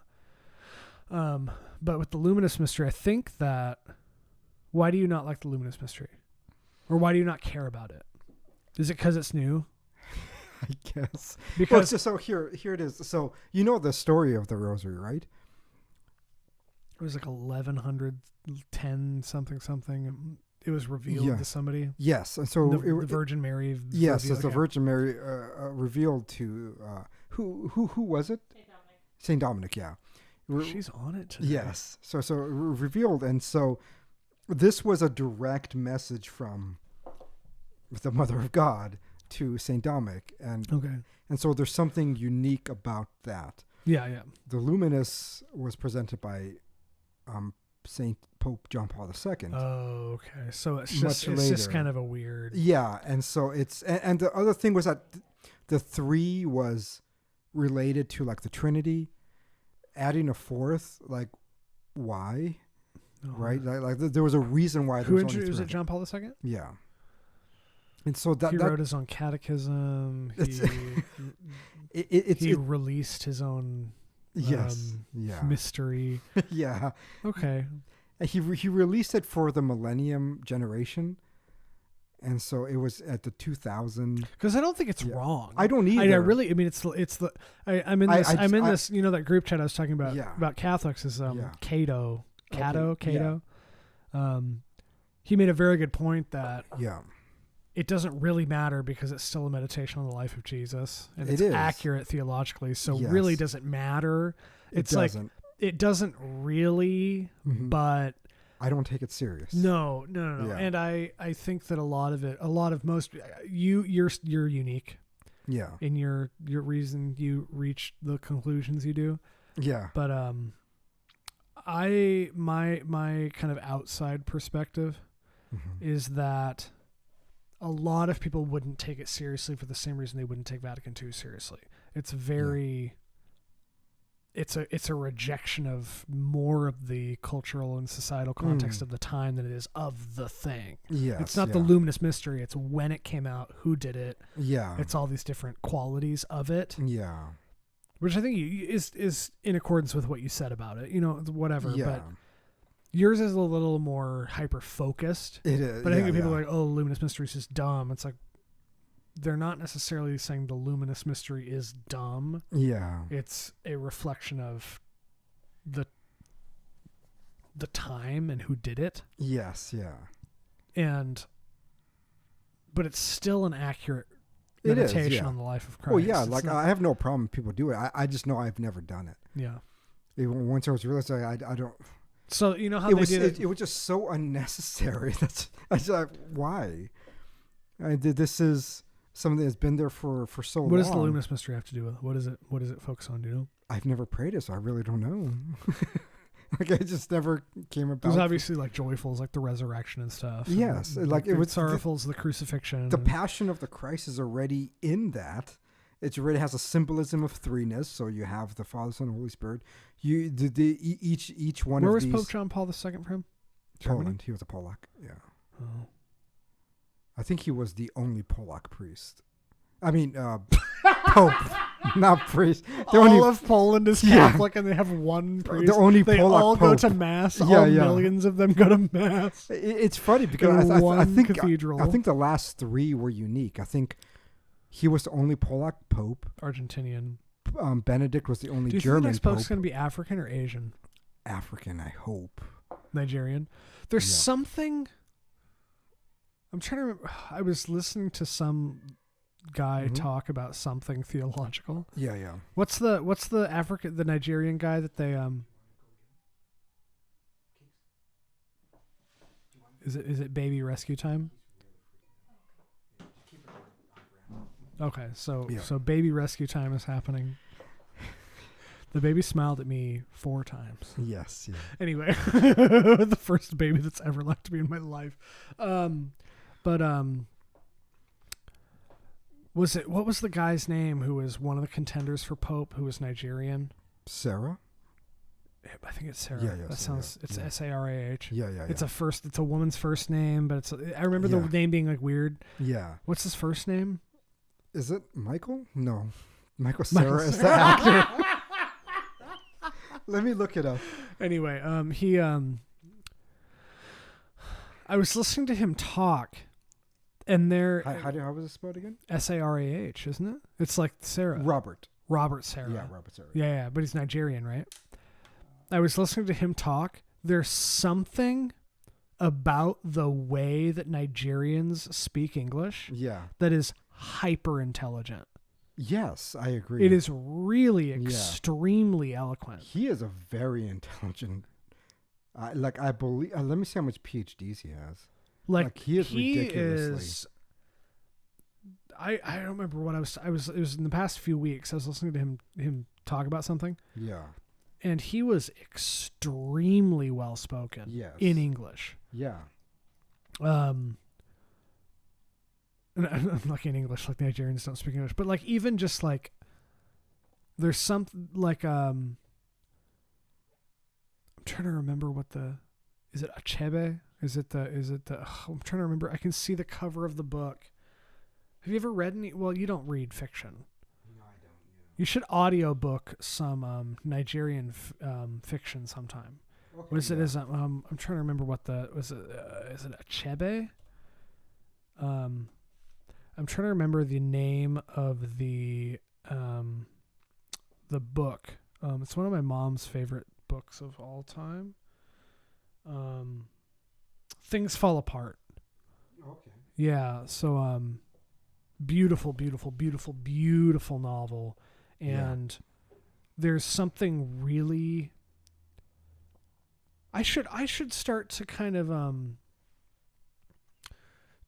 But with the luminous mystery, I think that, why do you not like the luminous mystery? Or why do you not care about it? Is it because it's new? I guess. Because so here it is. So you know the story of the rosary, right? It was like 1110 something. It was revealed to somebody. Yes, and so the Virgin Mary. Yes, it's the Virgin Mary revealed to who was it? Saint Dominic. Yeah. She's on it today. Yes. So revealed, and so this was a direct message from the Mother of God to Saint Dominic, and so there's something unique about that. Yeah. The luminous was presented by Saint Pope John Paul II. Oh, okay. So it's just kind of a weird. Yeah, and so and the other thing was that the three was related to like the Trinity. Adding a fourth, like, why? Oh. Right? Like there was a reason why. Who introduced it? John Paul II? Yeah. And so he wrote his own catechism. He released his own mystery. Yeah. Okay. He released it for the Millennium generation. And so it was at the 2000. Because I don't think it's wrong. I don't either. I mean, I'm in this. You know that group chat I was talking about Catholics is Cato. He made a very good point that it doesn't really matter because it's still a meditation on the life of Jesus, and it's accurate theologically. So really, does it matter? It's like it doesn't really, but. I don't take it serious. No. Yeah. And I think that you're unique. Yeah. In your reason you reach the conclusions you do. Yeah. But my kind of outside perspective is that a lot of people wouldn't take it seriously for the same reason they wouldn't take Vatican II seriously. It's very it's a rejection of more of the cultural and societal context of the time than it is of the thing. Yes, it's not the luminous mystery. It's when it came out, who did it. Yeah. It's all these different qualities of it. Yeah. Which I think is in accordance with what you said about it. You know, whatever. Yeah. But yours is a little more hyper-focused. It is. But I think people are like, oh, luminous mystery is just dumb. It's like, they're not necessarily saying the luminous mystery is dumb. Yeah. It's a reflection of the time and who did it. Yes, yeah. But it's still an accurate meditation on the life of Christ. Well, yeah, like I have no problem if people do it. I just know I've never done it. Yeah. Even once I was realized I don't. So you know how it was just so unnecessary. That's like, why? This is something that's been there for so long. What does the luminous mystery have to do with? What does it focus on? Do you know? I've never prayed it, so I really don't know. Like I just never came about. There's obviously like joyfuls, like the resurrection and stuff. Yes, like it was sorrowfuls, the crucifixion. The passion of the Christ is already in that. It already has a symbolism of threeness. So you have the Father, Son, and Holy Spirit. Each one Where of these. Where was Pope John Paul II from? Germany? Poland. He was a Polak. Yeah. Oh. I think he was the only Polak priest. I mean, Pope, not priest. All of Poland is Catholic, and they have one priest. The only they Polak all Pope. Go to mass. All millions of them go to mass. It's funny because I think cathedral. I think the last three were unique. I think he was the only Polak Pope. Argentinian. Benedict was the only German Pope. Do you think the next Pope's going to be African or Asian? African, I hope. Nigerian. There's something. I'm trying to remember. I was listening to some guy talk about something theological. Yeah, yeah. What's the the Nigerian guy that they Is it baby rescue time? Okay, so baby rescue time is happening. The baby smiled at me 4 times. Yes, yeah. Anyway, the first baby that's ever left me in my life. What was the guy's name who was one of the contenders for Pope who was Nigerian? Sarah? I think it's Sarah. Yeah, that sounds. It's Sarah. Yeah, yeah. It's a woman's first name, but I remember the name being like weird. Yeah. What's his first name? Is it Michael? No. Michael Cera is the actor. Let me look it up. Anyway, I was listening to him talk, and how was it spelled again? Sarah, isn't it? It's like Sarah. Robert Sarah. Yeah, Robert Sarah. Yeah, but he's Nigerian, right? I was listening to him talk. There's something about the way that Nigerians speak English that is hyper intelligent. Yes, I agree. It is really extremely eloquent. He is a very intelligent. I believe. Let me see how much PhDs he has. Like he is ridiculously. I don't remember what I was. It was in the past few weeks. I was listening to him talk about something. Yeah. and he was extremely well spoken in English. Yeah. Like in English, like Nigerians don't speak English, but like even just like there's some like I'm trying to remember what is it Achebe? Is it the I'm trying to remember. I can see the cover of the book. Have you ever read any? Well, you don't read fiction. No, I don't. Yeah. You should audiobook some Nigerian fiction sometime. Okay, What is it? Is I'm trying to remember what is it Achebe? I'm trying to remember the name of the book. It's one of my mom's favorite books of all time. Things Fall Apart. Okay. Yeah. So beautiful, beautiful, beautiful, beautiful novel, and there's something really. I should start to kind of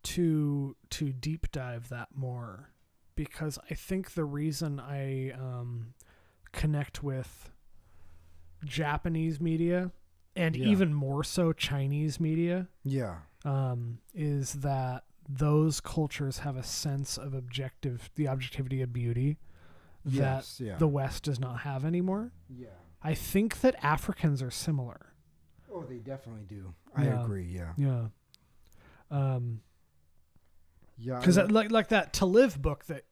to deep dive that more, because I think the reason I connect with Japanese media and even more so Chinese media is that those cultures have a sense of the objectivity of beauty that the West does not have anymore. Yeah. I think that Africans are similar. Oh, they definitely do. I agree. Yeah. Yeah. Because like that To Live book that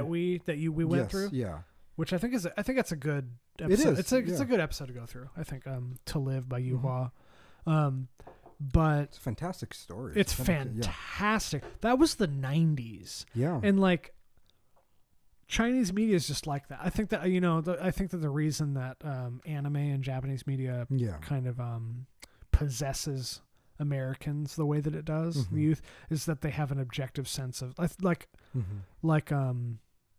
we went through. Yeah. Which I think that's a good episode. It's a good episode to go through. I think To Live by Yu Hua. But it's a fantastic story. It's fantastic. Yeah. That was the 90s. Yeah. And like Chinese media is just like that. I think that I think that the reason that anime and Japanese media kind of possesses Americans the way that it does, the youth, is that they have an objective sense of like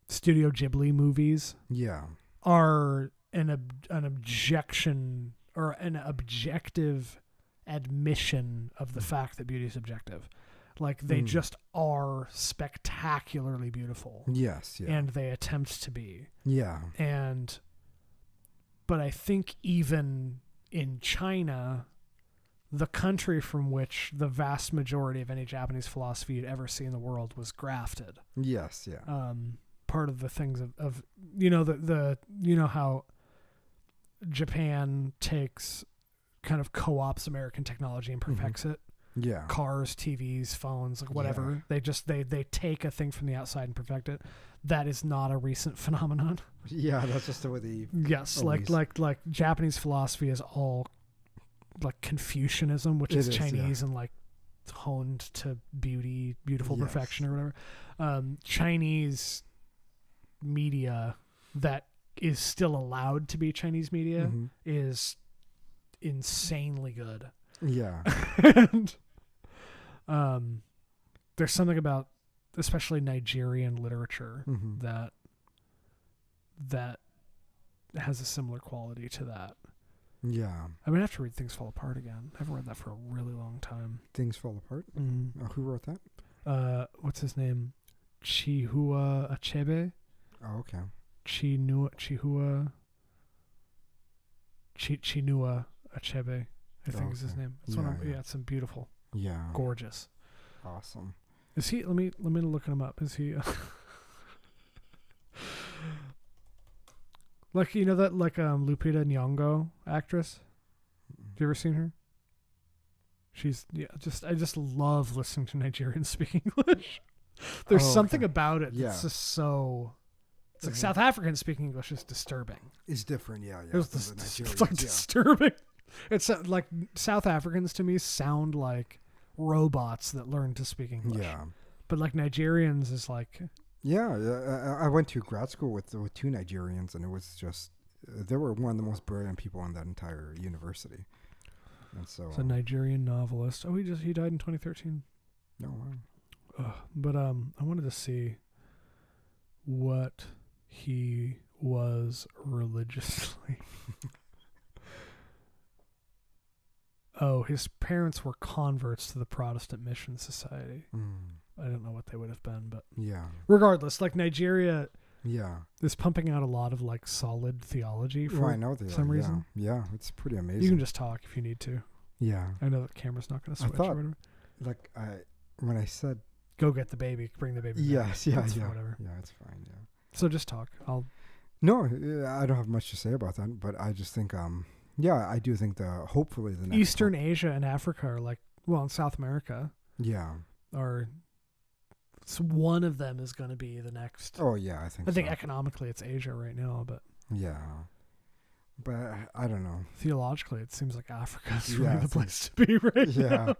Studio Ghibli movies are an objection or an objective admission of the fact that beauty is objective. Like they just are spectacularly beautiful. Yes, yeah. And they attempt to be. Yeah. But I think even in China, the country from which the vast majority of any Japanese philosophy you'd ever see in the world was grafted. Yes, yeah. Part of the things of how Japan takes kind of co-ops American technology and perfects it. Yeah. Cars, TVs, phones, like whatever. Yeah. They take a thing from the outside and perfect it. That is not a recent phenomenon. Yeah, that's just the way they like Japanese philosophy is all like Confucianism, which is Chinese and like honed to beautiful perfection or whatever. Chinese media that is still allowed to be Chinese media is insanely good. Yeah. And there's something about especially Nigerian literature that has a similar quality to that. Yeah. I'm going to have to read Things Fall Apart again. I haven't read that for a really long time. Things Fall Apart? Who wrote that? What's his name? Chihua Achebe. Oh, okay. Chinua Achebe, I think is his name. It's it's some beautiful. Yeah. Gorgeous. Awesome. Is he? Let me look him up. Is he? Like that Lupita Nyong'o actress. Have you ever seen her? She's I just love listening to Nigerians speak English. There's something about it that's just so. It's like South Africans speaking English is disturbing. It's different, yeah. It's like disturbing. It's like South Africans to me sound like robots that learn to speak English. Yeah. But like Nigerians is like. Yeah, I went to grad school with 2 Nigerians, and it was just they were one of the most brilliant people in that entire university. And so it's a Nigerian novelist. Oh, he died in 2013. No, wow. But I wanted to see what he was religiously. Oh, his parents were converts to the Protestant Mission Society. I don't know what they would have been, but yeah. Regardless, like Nigeria, is pumping out a lot of like solid theology for I know some reason. Yeah, it's pretty amazing. You can just talk if you need to. Yeah. I know that the camera's not going to switch or whatever. Like when I said go get the baby, bring the baby back. Yes, yeah, That's yeah. Whatever. Yeah, it's fine, yeah. So just talk. No, I don't have much to say about that, but I just think I do think hopefully the next Eastern Asia and Africa are like, well, in South America. Yeah. So one of them is going to be the next. Oh yeah, I think economically it's Asia right now, but yeah, but I don't know. Theologically, it seems like Africa is really the place to be right now.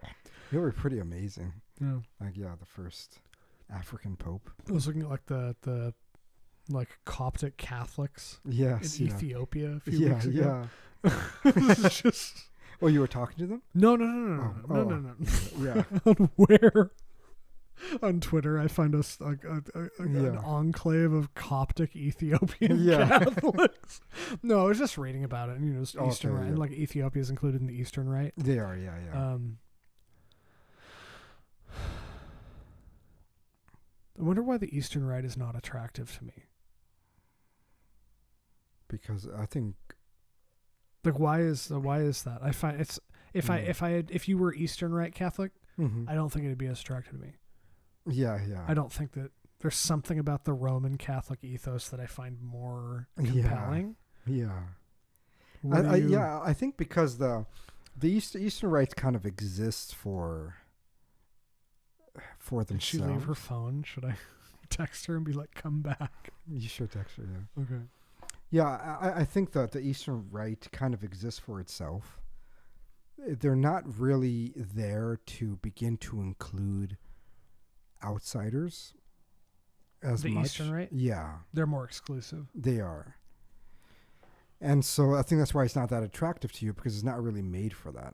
It would be pretty amazing. Yeah, like the first African pope. I was looking at like the like Coptic Catholics. Yes, in Ethiopia a few weeks ago. It's just. Oh, you were talking to them? No. Yeah. On where? On Twitter, I find an enclave of Coptic Ethiopian Catholics. No, I was just reading about it, and it's Eastern Rite, and like Ethiopia is included in the Eastern Rite. They are, yeah. I wonder why the Eastern Rite is not attractive to me. Because I think, like, why is that? I find it's if you were Eastern Rite Catholic, I don't think it'd be as attractive to me. Yeah. I don't think that there's something about the Roman Catholic ethos that I find more compelling. Yeah. I think because the Eastern Rites kind of exists for themselves. Did she leave her phone? Should I text her and be like, "Come back"? You should text her. Yeah. Okay. Yeah, I think that the Eastern Rite kind of exists for itself. They're not really there to begin to include outsiders as much. The Eastern Rite? Yeah. They're more exclusive. They are. And so I think that's why it's not that attractive to you, because it's not really made for that.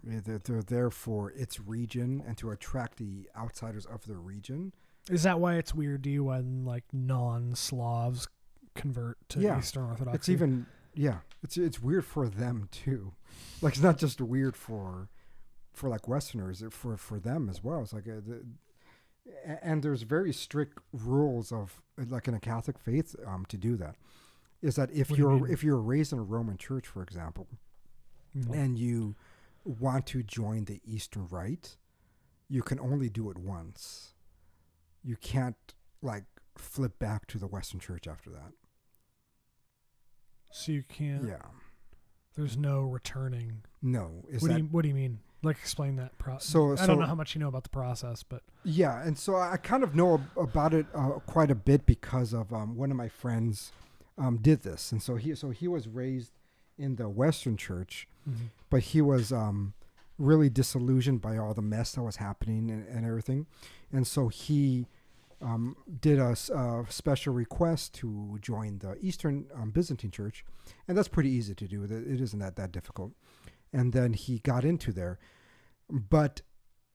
They're there for its region and to attract the outsiders of the region. Is that why it's weird to you when like non-Slavs convert to Eastern Orthodoxy? It's even it's weird for them too. Like it's not just weird for like Westerners, for them as well. It's like and there's very strict rules of like in a Catholic faith to do that. Is that if you're raised in a Roman church, for example, and you want to join the Eastern Rite, you can only do it once. You can't like flip back to the Western church after that. So you can't. Yeah. There's no returning. No. What do you mean? Like explain that process. I don't know how much you know about the process, but yeah, and so I kind of know about it quite a bit because of one of my friends did this, and so he was raised in the Western church, but he was really disillusioned by all the mess that was happening and everything, and so he did a special request to join the Eastern Byzantine Church, and that's pretty easy to do. It isn't that difficult. And then he got into there, but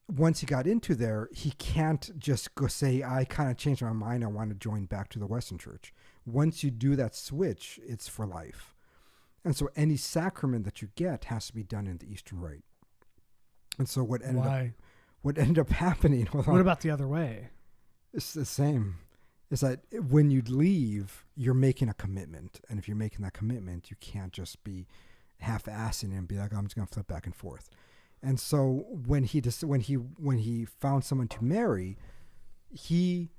once he got into there, he can't just go say, I kind of changed my mind, I want to join back to the Western Church. Once you do that switch, it's for life. And so any sacrament that you get has to be done in the Eastern Rite. And so what ended up happening... What about the other way? It's the same. Is that when you leave, you're making a commitment. And if you're making that commitment, you can't just be half-assing and be like, I'm just going to flip back and forth. And so when he found someone to marry, he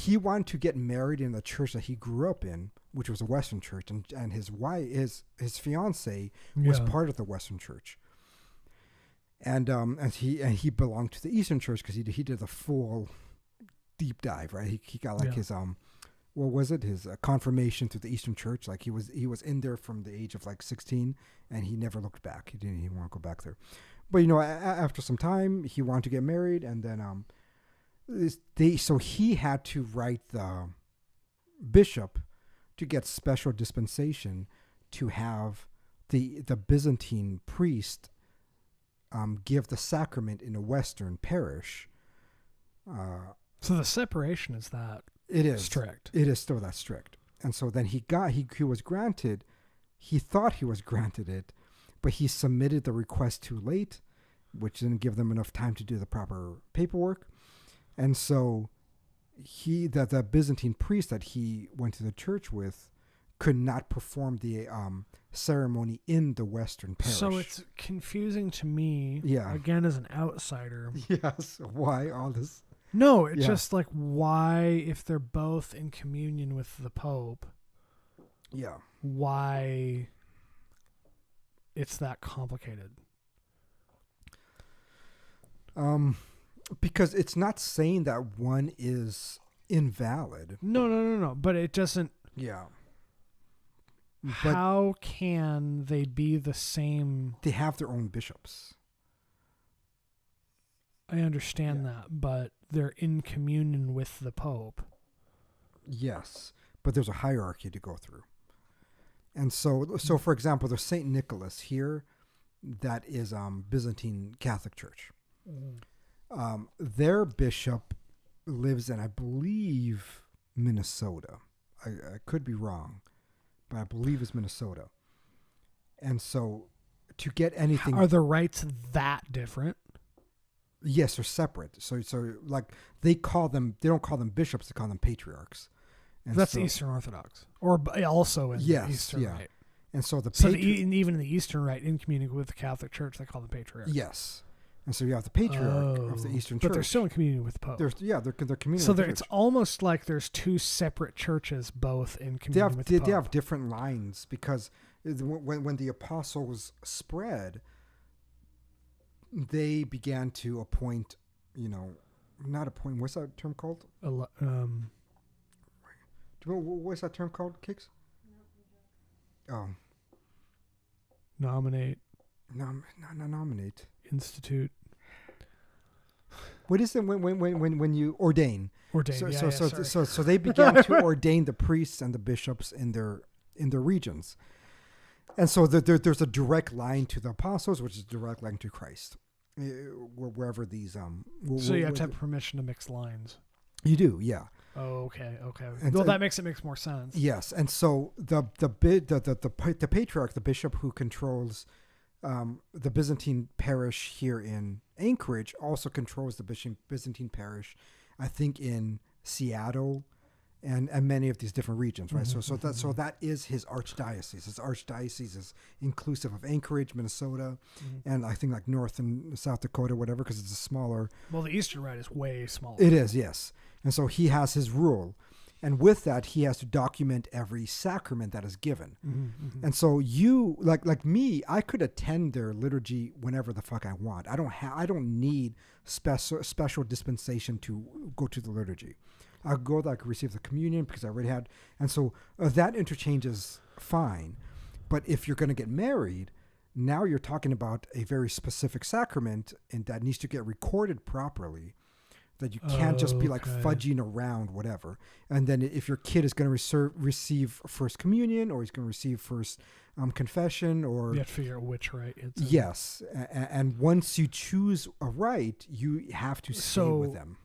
wanted to get married in the church that he grew up in, which was a Western church, and his wife, his fiance was part of the Western church. And he belonged to the Eastern church because he did the full deep dive, right? He got like his what was it? His confirmation through the Eastern Church. Like he was in there from the age of like 16, and he never looked back. He want to go back there. But after some time, he wanted to get married, and then so he had to write the bishop to get special dispensation to have the Byzantine priest give the sacrament in a Western parish. So the separation is that. It is strict. It is still that strict. And so then he was granted, he thought he was granted it, but he submitted the request too late, which didn't give them enough time to do the proper paperwork. And so the Byzantine priest that he went to the church with could not perform the ceremony in the Western parish. So it's confusing to me. Yeah. Again, as an outsider. Yes. Why all this? No, it's just like, why, if they're both in communion with the Pope, why it's that complicated? Because it's not saying that one is invalid. No. But it doesn't. Yeah. How can they be the same? They have their own bishops. I understand that, but they're in communion with the Pope. Yes, but there's a hierarchy to go through. And so for example, there's St. Nicholas here, that is Byzantine Catholic Church. Their bishop lives in, I believe, Minnesota. I could be wrong, but I believe it's Minnesota. And so to get anything... Are the rites that different? Yes, they're separate. So like they don't call them bishops, they call them patriarchs. And that's the Eastern Orthodox, or also in the Eastern Rite. And so even in the Eastern Rite, in communion with the Catholic Church, they call them patriarchs. Yes, and so you have the patriarch of the Eastern Church, but they're still in communion with the Pope. They're communion. So with the it's almost like there's two separate churches, both in communion with the Pope. They have different lines because when the apostles spread, they began to appoint, not appoint. What's that term called? What's that term called, Kix? Oh. Nominate. Not nominate. Institute. What is it when you ordain? Ordain. So they began to ordain the priests and the bishops in their regions, and so there's a direct line to the apostles, which is a direct line to Christ, wherever these So you have to have permission to mix lines. You do, yeah. Oh, okay. And well, that makes more sense. Yes, and so the patriarch, the bishop who controls the Byzantine parish here in Anchorage, also controls the Byzantine parish, I think, in Seattle and many of these different regions, right? Mm-hmm. So that is his archdiocese. His archdiocese is inclusive of Anchorage, Minnesota, and I think like North and South Dakota, whatever, because it's a smaller. Well, the Eastern Rite is way smaller. It is, yes. And so he has his rule. And with that, he has to document every sacrament that is given. Mm-hmm. And so you, like me, I could attend their liturgy whenever the fuck I want. I don't need special dispensation to go to the liturgy. I'll go there, I could receive the communion because I already had. And so that interchange is fine. But if you're going to get married, now you're talking about a very specific sacrament and that needs to get recorded properly. That you can't just be like fudging around whatever. And then if your kid is going to receive first communion or he's going to receive first confession, or you have to figure out which rite it's in. Yes. And once you choose a rite, you have to stay with them.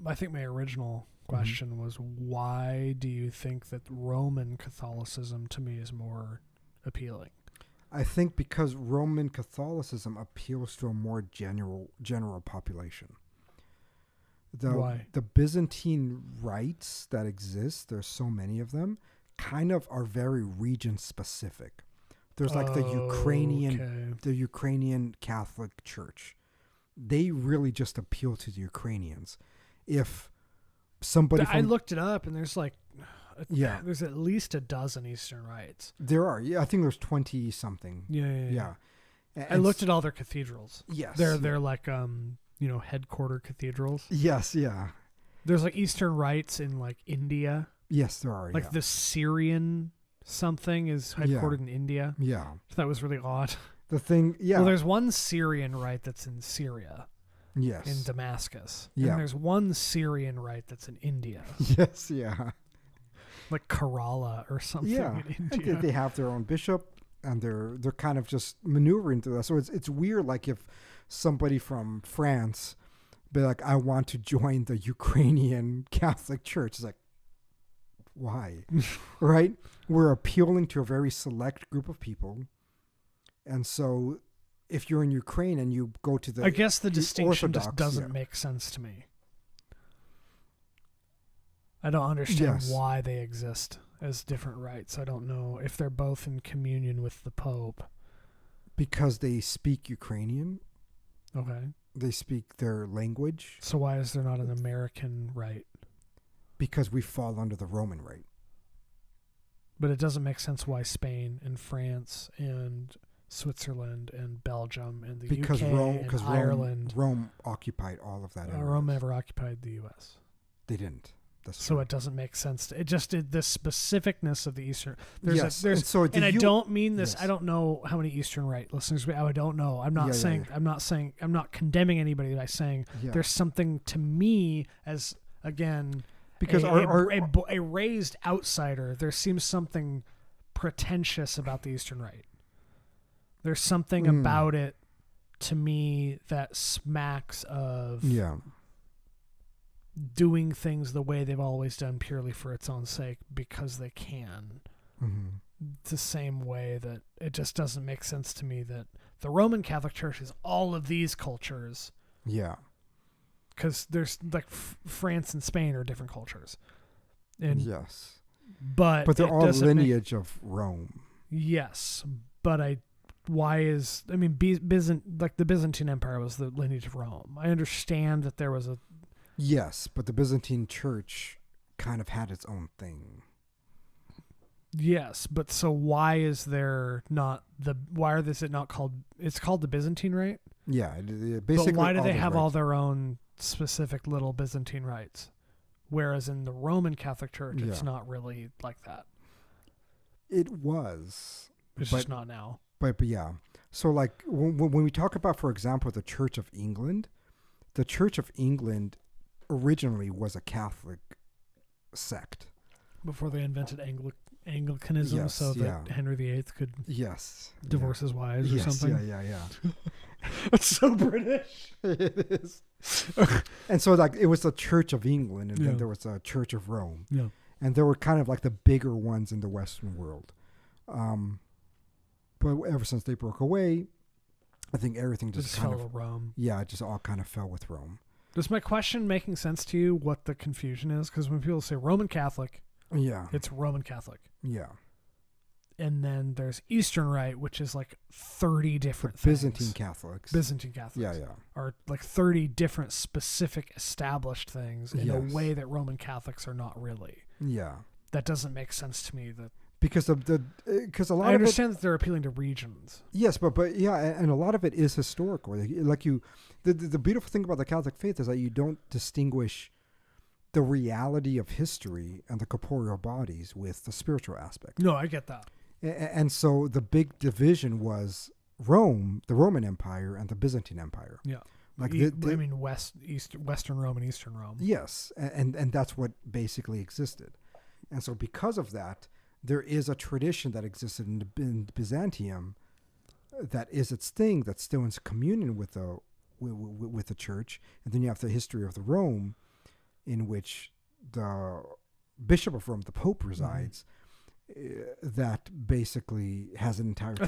I think my original question was, why do you think that Roman Catholicism to me is more appealing? I think because Roman Catholicism appeals to a more general population. Why? The Byzantine rites that exist, there's so many of them, kind of are very region specific. There's like the Ukrainian Catholic Church. They really just appeal to the Ukrainians. If somebody I looked it up and there's like there's at least a dozen Eastern rites. There are. Yeah, I think there's 20 something. Yeah. I looked at all their cathedrals. Yes. They're like headquarter cathedrals. Yes, yeah. There's like Eastern rites in like India. Yes, there are. Like the Syrian something is headquartered in India. Yeah. That was really odd. The thing, yeah. Well, there's one Syrian rite that's in Syria. Yes. In Damascus. Yeah. And there's one Syrian rite that's in India. Yes, yeah. Like Kerala or something in India. And they have their own bishop and they're kind of just maneuvering through that. So it's weird, like if somebody from France be like, I want to join the Ukrainian Catholic Church. It's like, why? Right? We're appealing to a very select group of people. And so if you're in Ukraine and you go to the I guess the distinction Orthodox, just doesn't make sense to me. I don't understand why they exist as different rites. I don't know if they're both in communion with the Pope. Because they speak Ukrainian. Okay. They speak their language. So why is there not an American rite? Because we fall under the Roman rite. But it doesn't make sense why Spain and France and Switzerland and Belgium and the UK and Ireland. Rome occupied all of that. Rome never occupied the U.S. They didn't. That's so true. it doesn't make sense. It just did the specificness of the Eastern. And I don't mean this. Yes. I don't know how many Eastern Rite listeners. I don't know. I'm not saying. I'm not condemning anybody by saying there's something to me as again because a raised outsider. There seems something pretentious about the Eastern Rite. There's something about it to me that smacks of doing things the way they've always done purely for its own sake because they can. Mm-hmm. The same way that it just doesn't make sense to me that the Roman Catholic Church is all of these cultures. Yeah. Because there's like France and Spain are different cultures. And yes. But they're all lineage of Rome. Yes. But the Byzantine Empire was the lineage of Rome. I understand that there was a... Yes, but the Byzantine Church kind of had its own thing. Yes, but so why is there not is it not called... It's called the Byzantine Rite? Yeah, basically. But why do they have all their own specific little Byzantine rites? Whereas in the Roman Catholic Church, it's not really like that. It was. It's just not now. But yeah. So like when we talk about, for example, the Church of England originally was a Catholic sect. Before they invented Anglicanism so that Henry VIII could divorce his wives or something. Yeah. That's so British. It is. And so like it was the Church of England and then there was a Church of Rome. Yeah. And they were kind of like the bigger ones in the Western world. But ever since they broke away, I think everything just kind fell to Rome. Yeah, it just all kind of fell with Rome. Does my question making sense to you what the confusion is? Because when people say Roman Catholic, it's Roman Catholic. Yeah. And then there's Eastern Rite, which is like 30 different things. Byzantine Catholics. Yeah. Are like 30 different specific established things in a way that Roman Catholics are not really. Yeah. That doesn't make sense to me. Because a lot I understand that they're appealing to regions. Yes, but and a lot of it is historical. The beautiful thing about the Catholic faith is that you don't distinguish the reality of history and the corporeal bodies with the spiritual aspect. No, I get that. And so the big division was Rome, the Roman Empire, and the Byzantine Empire. Yeah. Western Rome and Eastern Rome. Yes, and that's what basically existed. And so because of that, there is a tradition that existed in Byzantium that is its thing, that's still in communion with the church. And then you have the history of the Rome, in which the Bishop of Rome, the Pope, resides. That basically has an entire. I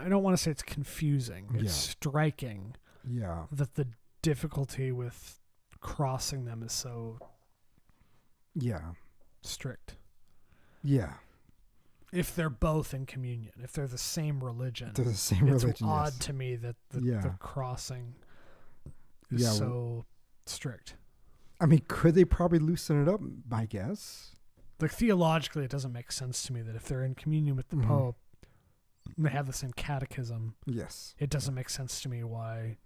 don't want to say it's confusing. It's striking. Yeah. That the difficulty with crossing them is so. Yeah. Strict. Yeah. If they're both in communion, if they're the same religion, it's odd to me that the crossing is so strict. I mean, could they probably loosen it up? I guess. Like theologically, it doesn't make sense to me that if they're in communion with the Pope, and they have the same catechism. Yes. It doesn't make sense to me why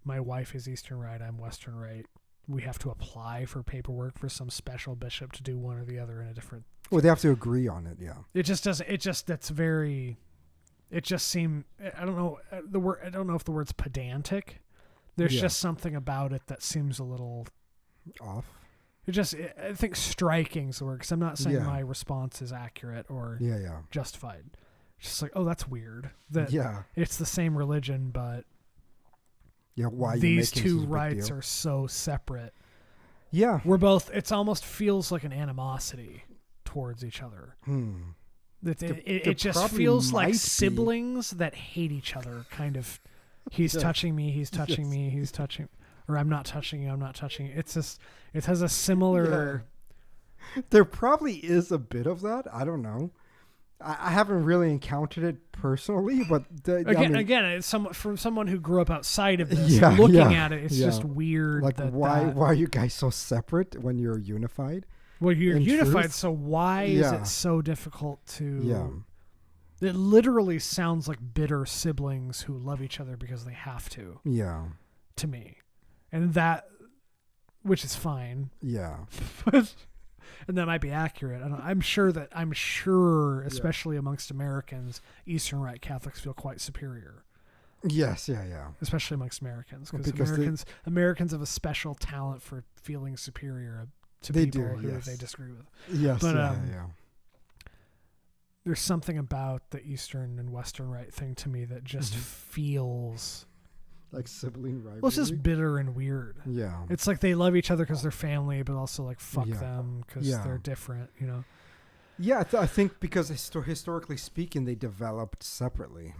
my wife is Eastern Rite, I'm Western Rite. We have to apply for paperwork for some special bishop to do one or the other in a different. Well, they have to agree on it. Yeah. It just doesn't. It just seemed. I don't know the word. I don't know if the word's pedantic. There's just something about it that seems a little off. I think striking is the word, because I'm not saying my response is accurate or justified. It's just like, oh, that's weird. It's the same religion, but why these two rites are so separate. Yeah, we're both. It almost feels like an animosity towards each other. It just feels like siblings that hate each other. Kind of, he's touching me, he's touching me, he's touching. Or I'm not touching you, I'm not touching you. It's just, it has a similar There probably is a bit of that. I don't know. I haven't really encountered it personally, but again, it's from someone who grew up outside of this, looking at it, it's just weird. Like, why are you guys so separate when you're unified? Well, you're unified, so why is it so difficult to? Yeah. It literally sounds like bitter siblings who love each other because they have to. Yeah. To me, and that, which is fine. Yeah. And that might be accurate. I'm sure, especially amongst Americans, Eastern Rite Catholics feel quite superior. Yes, yeah. Especially amongst Americans, because Americans have a special talent for feeling superior to people who they disagree with. Yes, but there's something about the Eastern and Western Rite thing to me that just feels like sibling rivalry. Well, it's just bitter and weird. Yeah. It's like they love each other because they're family, but also like fuck them because they're different, you know? Yeah, I think because historically speaking, they developed separately.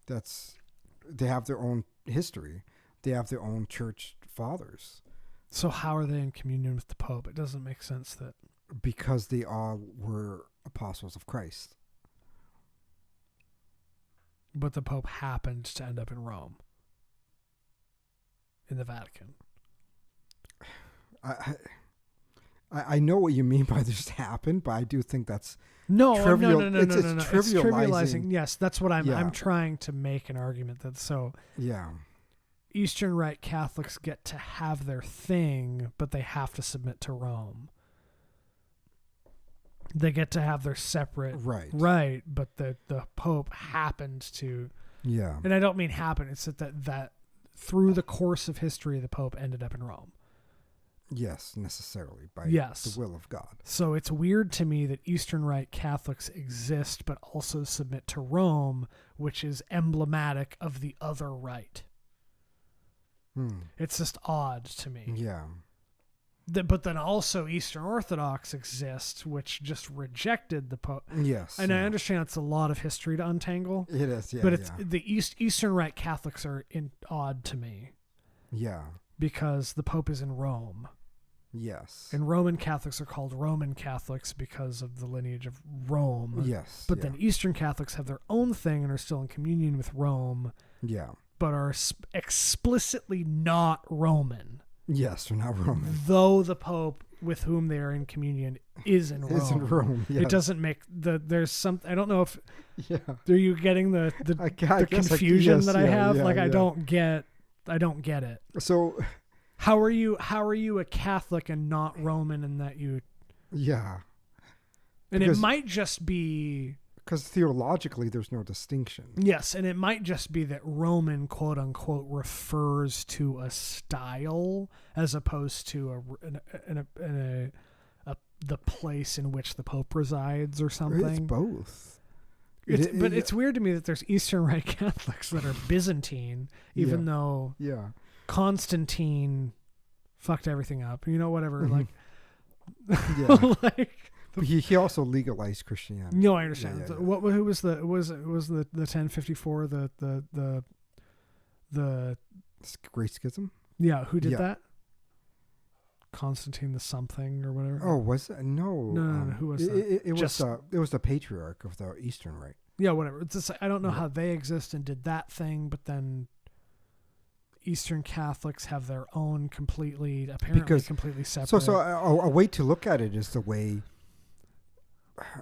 They have their own history. They have their own church fathers. So how are they in communion with the Pope? It doesn't make sense that... Because they all were apostles of Christ. But the Pope happened to end up in Rome, in the Vatican. I know what you mean by this happened, but I do think that's trivial. No. It's trivializing. Yes, that's what I'm trying to make an argument that Eastern Rite Catholics get to have their thing, but they have to submit to Rome. They get to have their separate right, but the Pope happened to and I don't mean happen. It's that through the course of history, the Pope ended up in Rome. Yes, necessarily by the will of God. So it's weird to me that Eastern Rite Catholics exist, but also submit to Rome, which is emblematic of the other rite. It's just odd to me. Yeah. But then also Eastern Orthodox exists, which just rejected the Pope. Yes. And I understand it's a lot of history to untangle. It is, yeah. But it's the Eastern Rite Catholics are odd to me. Yeah. Because the Pope is in Rome. Yes. And Roman Catholics are called Roman Catholics because of the lineage of Rome. Yes. But then Eastern Catholics have their own thing and are still in communion with Rome. Yeah. But are explicitly not Roman. Yes, they're not Roman. Though the Pope with whom they are in communion is in Rome. Is in Rome, yes. It doesn't make there's some, I don't know if, are you getting the confusion that I have? I don't get it. So how are you a Catholic and not Roman in that you... Yeah. And it might just be... Because theologically, there's no distinction. Yes, and it might just be that Roman, quote unquote, refers to a style as opposed to the place in which the Pope resides or something. It's both. But it's weird to me that there's Eastern Rite Catholics that are Byzantine, even though Constantine fucked everything up. You know, whatever. Like, He also legalized Christianity. No, I understand. Who was the 1054 the Great Schism? Yeah, who did that? Constantine the something or whatever. Oh, was it? No. No. Who was that? It was the patriarch of the Eastern Rite. Yeah, whatever. It's just, I don't know how they exist and did that thing, but then Eastern Catholics have their own completely separate. So a way to look at it is the way.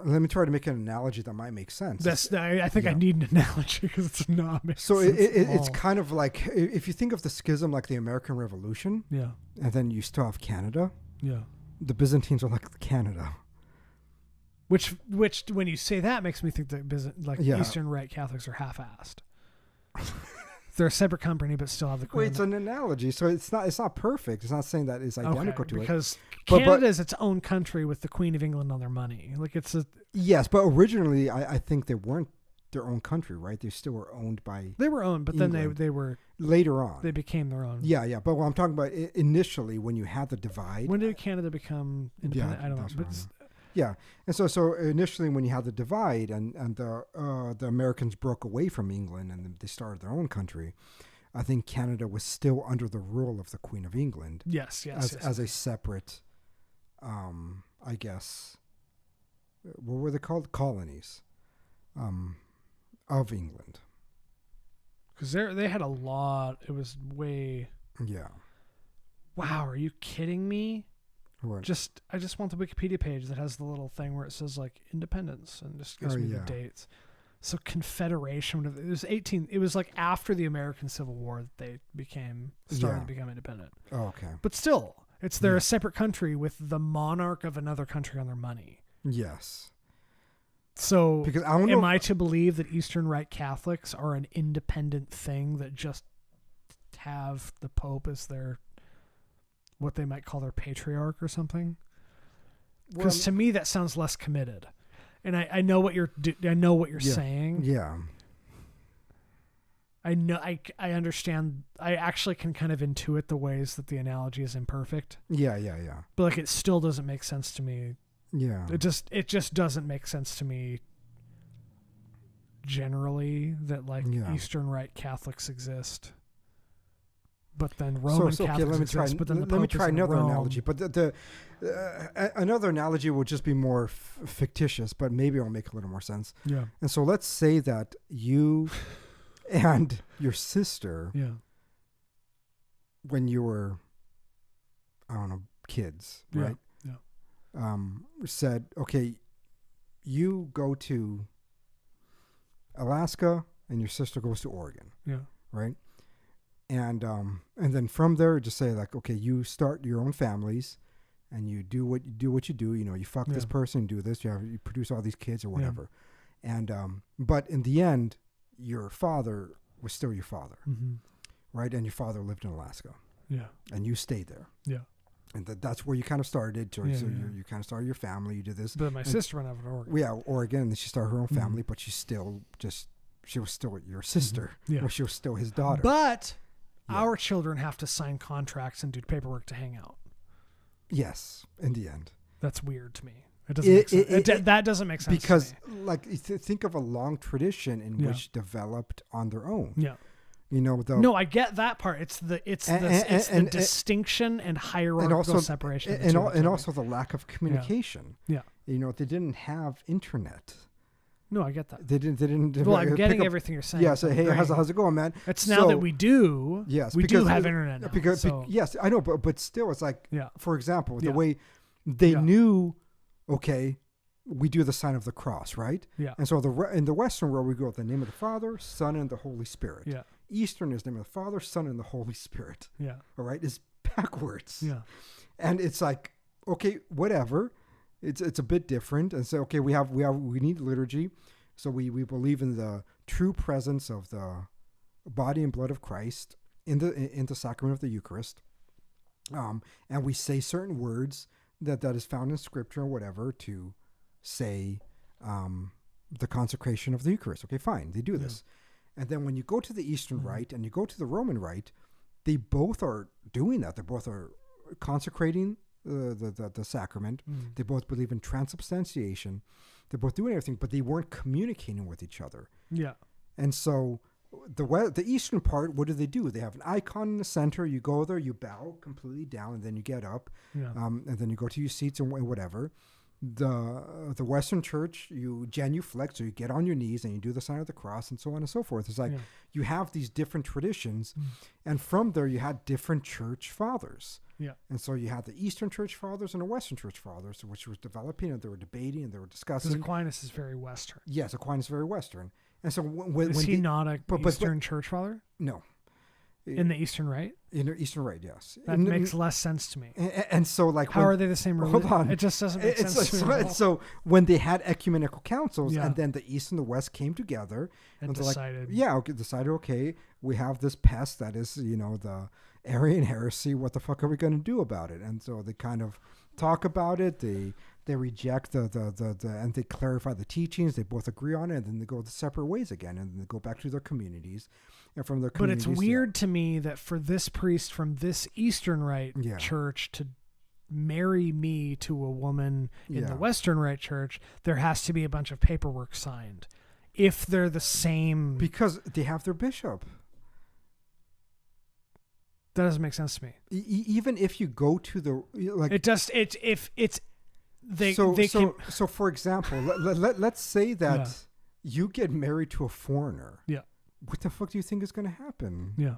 Let me try to make an analogy that might make sense. I think I need an analogy because it's not making sense. So it's kind of like, if you think of the schism like the American Revolution, and then you still have Canada, the Byzantines are like Canada. Which when you say that makes me think that Eastern Rite Catholics are half-assed. They're a separate company, but still have the. Well, it's an analogy, so it's not perfect. It's not saying that it's identical to because Canada is its own country with the Queen of England on their money. Like it's a. Yes, but originally I think they weren't their own country, right? They still were owned by. They were owned, but England. Then they were later on. They became their own. Yeah. But what I'm talking about initially, when you had the divide. When did Canada become independent? I don't know. Yeah, and so initially when you had the divide and the Americans broke away from England and they started their own country, I think Canada was still under the rule of the Queen of England. Yes. As a separate I guess, what were they called? Colonies of England. Because they had a lot. It was way. Yeah. Wow, are you kidding me? What? I just want the Wikipedia page that has the little thing where it says like independence and just gives me the dates. So Confederation, it was 18. It was like after the American Civil War that they started to become independent. Oh, okay. But still, they're a separate country with the monarch of another country on their money. Yes. So because am I to believe that Eastern Rite Catholics are an independent thing that just have the Pope as their, what they might call their patriarch or something? Because to me that sounds less committed. And I know what you're saying. Yeah. I know. I understand. I actually can kind of intuit the ways that the analogy is imperfect. Yeah. But like, it still doesn't make sense to me. Yeah. It just doesn't make sense to me. Generally, that like Eastern Rite Catholics exist, but then Roman Catholics exist. But then the Pope let me try another Rome. analogy. But another analogy will just be more fictitious, but maybe it'll make a little more sense. Yeah. And so let's say that you and your sister, when you were, I don't know, kids, right? Yeah. Said, okay, you go to Alaska and your sister goes to Oregon. Yeah. Right. And then from there, just say like, okay, you start your own families, and you do what you do. You know, you fuck this person, do this. You produce all these kids or whatever. Yeah. And but in the end, your father was still your father, right? And your father lived in Alaska. Yeah. And you stayed there. Yeah. And that's where you kind of started. So you kind of started your family. You did this. But my sister went over to Oregon. Yeah, Oregon, and then she started her own family, but she was still your sister. Yeah. Or she was still his daughter. But our children have to sign contracts and do paperwork to hang out. Yes, in the end. That's weird to me. It doesn't make sense. That doesn't make sense because, to me. like, think of a long tradition in which developed on their own. Yeah. You know, no, I get that part. It's the distinction and hierarchical separation. And also the lack of communication. Yeah. You know, they didn't have internet. No, I get that. They didn't. Well, I'm getting everything you're saying. Yeah. So hey, how's it going, man? It's now that we do. Yes, we do have internet now. Yes, I know, but still, it's like, for example, the way they Yeah. knew, okay, we do the sign of the cross, right? Yeah. And so in the Western world, we go with the name of the Father, Son, and the Holy Spirit. Yeah. Eastern is the name of the Father, Son, and the Holy Spirit. Yeah. All right, it's backwards. Yeah. And it's like, okay, whatever. It's a bit different. And so, okay, we need liturgy. So we believe in the true presence of the body and blood of Christ in the sacrament of the Eucharist. And we say certain words that is found in Scripture or whatever to say the consecration of the Eucharist. Okay, fine, they do this. And then when you go to the Eastern Rite and you go to the Roman Rite, they both are doing that. They both are consecrating the sacrament. They both believe in transubstantiation. They're both doing everything, but they weren't communicating with each other. Yeah. And so the Eastern part, what do? They have an icon in the center. You go there, you bow completely down, and then you get up. Yeah. And then you go to your seats and whatever. The Western Church, you genuflect, so you get on your knees and you do the sign of the cross and so on and so forth. It's like you have these different traditions, and from there you had different church fathers. Yeah. And so you had the Eastern Church Fathers and the Western Church Fathers, which was developing, and they were debating and they were discussing. Because Aquinas is very Western. Yes, Aquinas is very Western. And so is he not a Eastern Church Father? No. In the Eastern Rite? In the Eastern Rite, yes. That makes less sense to me. And so, like, how are they the same religion? Hold on. It just doesn't make sense to me. So when they had ecumenical councils, and then the East and the West came together and decided, decided, okay, we have this pest that is, the Arian heresy. What the fuck are we going to do about it? And so they kind of talk about it. They reject and they clarify the teachings. They both agree on it, and then they go the separate ways again, and they go back to their communities. And from their communities, but it's weird to me that for this priest from this Eastern Rite church to marry me to a woman in the Western Rite church, there has to be a bunch of paperwork signed. If they're the same, because they have their bishop. That doesn't make sense to me. Even if you go to the like, it just so for example, let's say that you get married to a foreigner. Yeah. What the fuck do you think is going to happen? Yeah.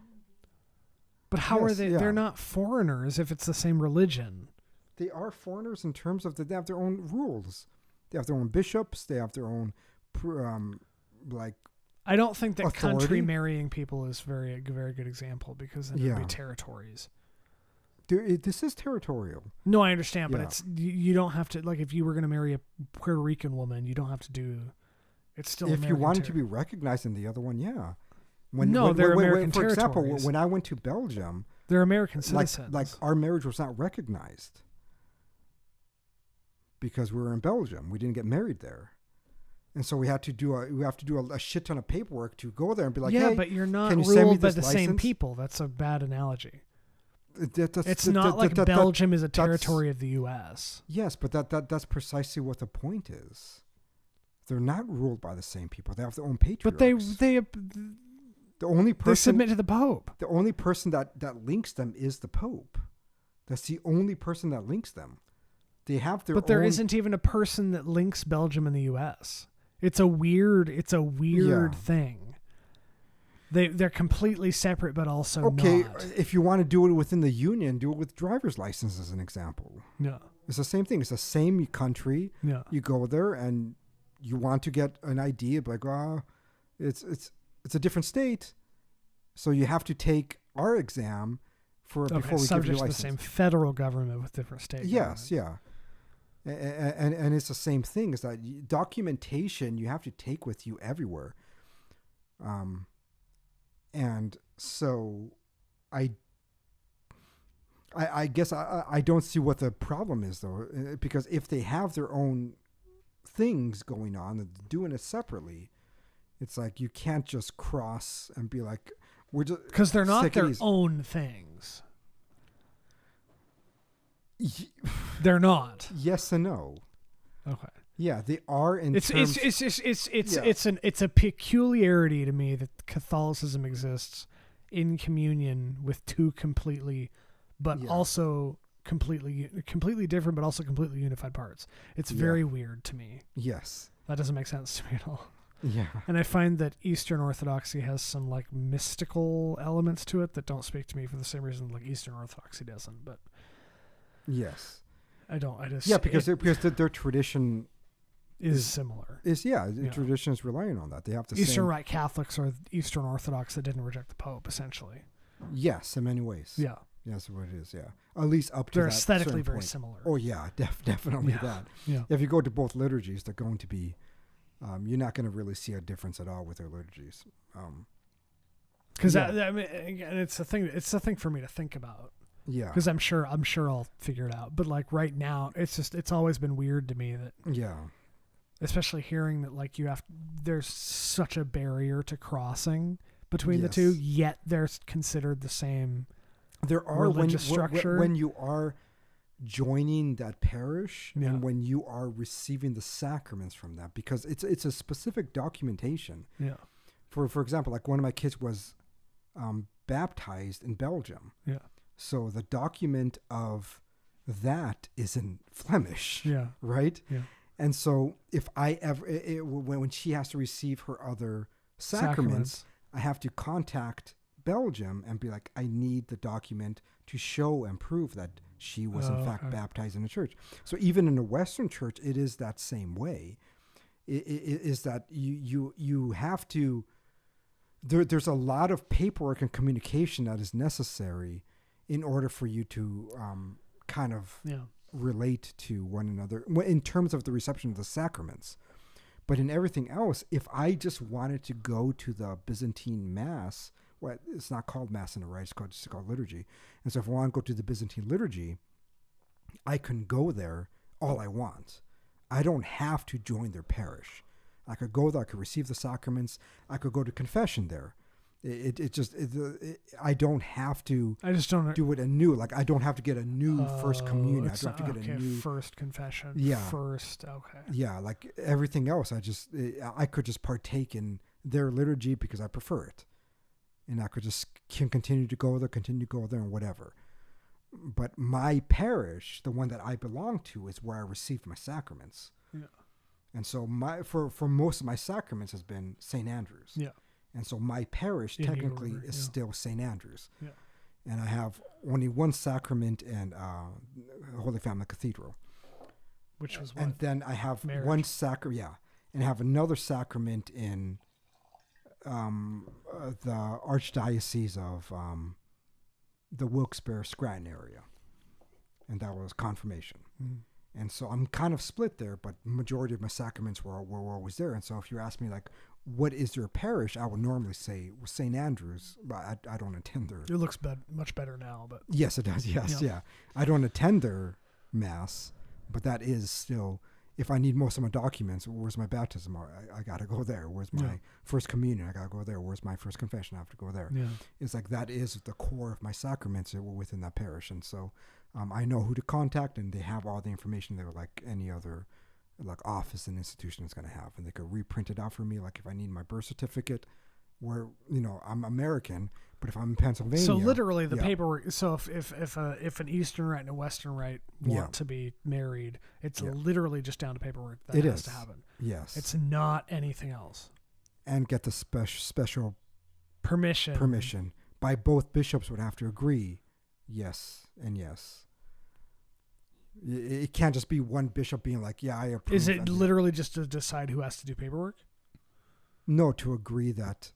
But how are they? Yeah. They're not foreigners if it's the same religion. They are foreigners in terms of that they have their own rules. They have their own bishops. They have their own like. I don't think that authority. Country marrying people is very good example because then it would be territories. This is territorial. No, I understand, but it's you don't have to, like, if you were going to marry a Puerto Rican woman, you don't have to do. It's still if you wanted to be recognized in the other one, yeah. They're American for territories. example, when I went to Belgium, they're American citizens. Like our marriage was not recognized because we were in Belgium. We didn't get married there. And so we have to do a shit ton of paperwork to go there and be like, yeah, hey, but you're not can you ruled by the same people. That's a bad analogy. It's not like Belgium is a territory of the U.S. Yes, but that's precisely what the point is. They're not ruled by the same people. They have their own patriarchs. But the only person they submit to the Pope. The only person that links them is the Pope. That's the only person that links them. They have their. But there isn't even a person that links Belgium and the U.S. It's a weird thing. They're completely separate, but also not. If you want to do it within the union, do it with driver's license as an example. Yeah, it's the same thing. It's the same country. Yeah, you go there and you want to get an ID, like, it's a different state, so you have to take our exam before we give you a license. The same federal government with different state. Yes, yeah. And it's the same thing. Is that documentation you have to take with you everywhere. And so I guess I don't see what the problem is though, because if they have their own things going on and doing it separately, it's like you can't just cross and be like, we're just, because they're not their own things. They're not. Yes and no. Okay. Yeah, they are in it's a peculiarity to me that Catholicism exists in communion with two completely, but also completely different, but also completely unified parts. It's very weird to me. Yes. That doesn't make sense to me at all. Yeah. And I find that Eastern Orthodoxy has some like mystical elements to it that don't speak to me for the same reason like Eastern Orthodoxy doesn't, but yes. Because their tradition is similar. Tradition is relying on that. They have the Eastern Rite Catholics are Eastern Orthodox that didn't reject the Pope, essentially. Yes, in many ways. Yeah. That's what it is, yeah. At least up to they're that aesthetically very point. similar. Oh, yeah, definitely that. Yeah. If you go to both liturgies, they're going to be, you're not going to really see a difference at all with their liturgies. Because it's a thing. It's a thing for me to think about. Yeah. Because I'm sure I'll figure it out. But like right now, it's always been weird to me that. Yeah. Especially hearing that like there's such a barrier to crossing between the two, yet they're considered the same. There are religious structure when you are joining that parish and when you are receiving the sacraments from that, because it's a specific documentation. Yeah. For example, like one of my kids was baptized in Belgium. Yeah. So the document of that is in Flemish. Yeah. Right. Yeah. And so if I ever when she has to receive her other sacraments, I have to contact Belgium and be like, I need the document to show and prove that she was in fact baptized in a church. So even in a Western church, it is that same way. It is that you have to. There's a lot of paperwork and communication that is necessary in order for you to kind of relate to one another in terms of the reception of the sacraments. But in everything else, if I just wanted to go to the Byzantine Mass, well, it's not called Mass in the Rite, it's called liturgy. And so if I want to go to the Byzantine liturgy, I can go there all I want. I don't have to join their parish. I could go there, I could receive the sacraments, I could go to confession there. I don't have to do it anew. Like I don't have to get a new first communion. I don't have to get a new first confession. Yeah. Okay. Yeah. Like everything else, I could just partake in their liturgy because I prefer it. and I could just continue to go there, and whatever. But my parish, the one that I belong to, is where I received my sacraments. Yeah. And so for most of my sacraments has been St. Andrews. Yeah. And so my parish technically is still St. Andrews. Yeah. And I have only one sacrament in Holy Family Cathedral. Which was what? And then I have Marriage. one sacrament, and I have another sacrament in the Archdiocese of the Wilkes-Barre Scranton area. And that was confirmation. Mm. And so I'm kind of split there, but majority of my sacraments were always there. And so if you ask me, like, what is your parish, I would normally say St. Andrews, but I don't attend their... It looks much better now, but... Yes, it does. Yes, yeah. I don't attend their mass, but that is still... If I need most of my documents, where's my baptism? I got to go there. Where's my first communion? I got to go there. Where's my first confession? I have to go there. Yeah. It's like that is the core of my sacraments that were within that parish. And so I know who to contact, and they have all the information there like any other like office and institution is going to have. And they could reprint it out for me. Like if I need my birth certificate, where, you know, I'm American, but if I'm in Pennsylvania. So literally the paperwork. So if an Eastern Rite and a Western Rite want to be married, it's literally just down to paperwork that has to happen. Yes. It's not anything else. And get the special permission by both bishops would have to agree. Yes. And yes. It can't just be one bishop being like, yeah, I approve. Is it literally just to decide who has to do paperwork? No, to agree that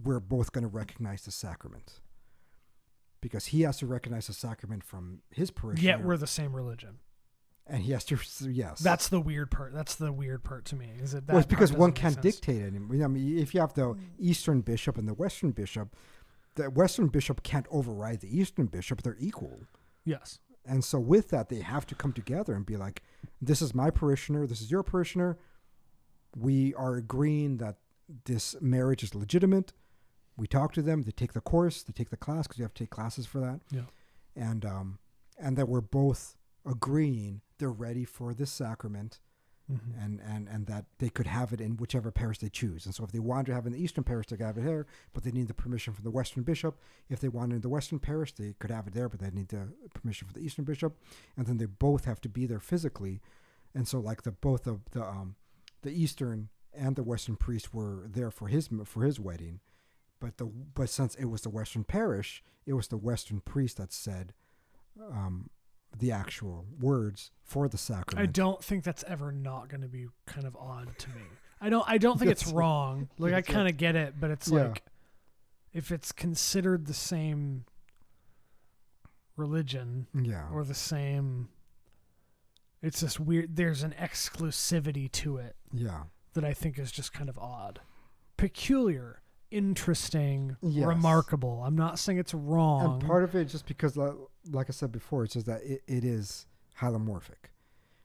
we're both going to recognize the sacrament, because he has to recognize the sacrament from his parishioner. Yet we're the same religion, and he has to. Yes, that's the weird part. That's the weird part to me. Is it? That well, it's because one can't dictate it. I mean, if you have the Eastern bishop and the Western bishop can't override the Eastern bishop. They're equal. Yes, and so with that, they have to come together and be like, "This is my parishioner. This is your parishioner. We are agreeing that this marriage is legitimate." We talk to them. They take the course. They take the class, because you have to take classes for that. Yeah. And that we're both agreeing they're ready for this sacrament, and that they could have it in whichever parish they choose. And so if they want to have it in the Eastern parish, they could have it here, but they need the permission from the Western bishop. If they want it in the Western parish, they could have it there, but they need the permission from the Eastern bishop. And then they both have to be there physically. And so like both of the Eastern and the Western priest were there for his wedding. But since it was the Western parish, it was the Western priest that said the actual words for the sacrament. I don't think that's ever not going to be kind of odd to me. I don't think it's wrong. Like I kind of get it, but it's like if it's considered the same religion, or the same, it's just weird. There's an exclusivity to it, that I think is just kind of odd, peculiar. Interesting, remarkable. I'm not saying it's wrong. And part of it just because, like I said before, it's just that it is holomorphic.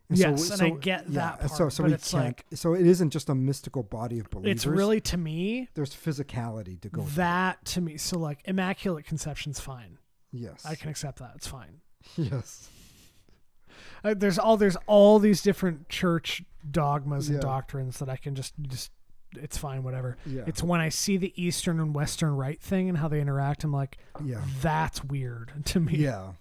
And I get that part. So it's like, so it isn't just a mystical body of believers. It's really, to me, there's physicality to go. That to me, so like Immaculate Conception's fine. Yes, I can accept that. It's fine. Yes. There's all these different church dogmas and doctrines that I can just. It's fine, whatever. Yeah. It's when I see the Eastern and Western Rite thing and how they interact, I'm like, that's weird to me. Yeah.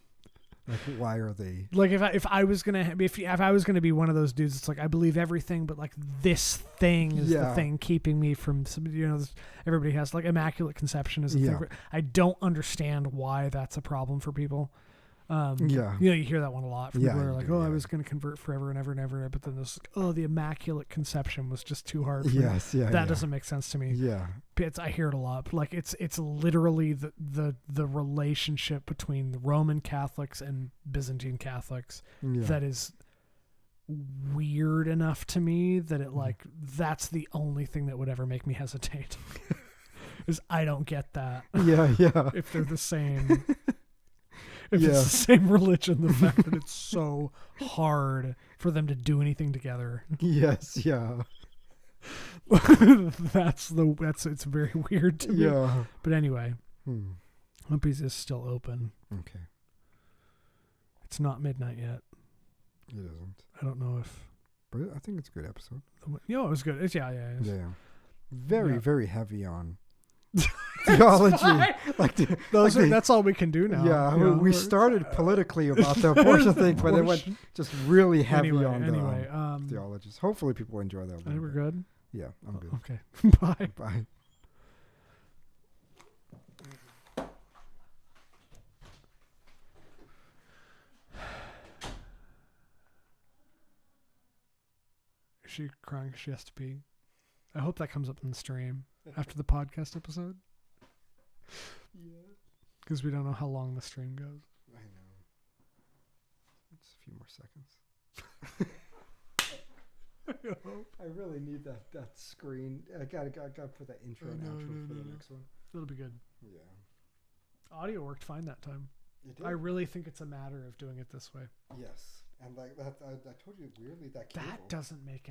Like, why are they? Like, if I was gonna be one of those dudes, it's like I believe everything, but like this thing is the thing keeping me from. Everybody has like Immaculate Conception is a thing. I don't understand why that's a problem for people. You hear that one a lot from people who are like, I was going to convert forever and ever and ever, but then there's the Immaculate Conception was just too hard for me. That doesn't make sense to me. I hear it a lot, but like it's literally the relationship between the Roman Catholics and Byzantine Catholics that is weird enough to me that it like that's the only thing that would ever make me hesitate. Is I don't get that. If they're the same. If it's the same religion, the fact that it's so hard for them to do anything together. It's very weird to me. But anyway, Lumpy's is still open. Okay. It's not midnight yet. It isn't. I don't know if. But I think it's a good episode. It was good. It's Very, very heavy on theology. That's all we can do now. Yeah, we started politically about the abortion thing, but it went just really heavy on the theologies. Hopefully people enjoy that. I think we're good. Yeah, I'm good. Okay. Bye. Bye. Is she crying? She has to pee. I hope that comes up in the stream after the podcast episode. Yeah. Because we don't know how long the stream goes. I know. It's a few more seconds. I really need that screen. I gotta put that intro and outro for the next one. It'll be good. Yeah. Audio worked fine that time. It did. I really think it's a matter of doing it this way. Yes. And like that, I told you weirdly that cable. That doesn't make any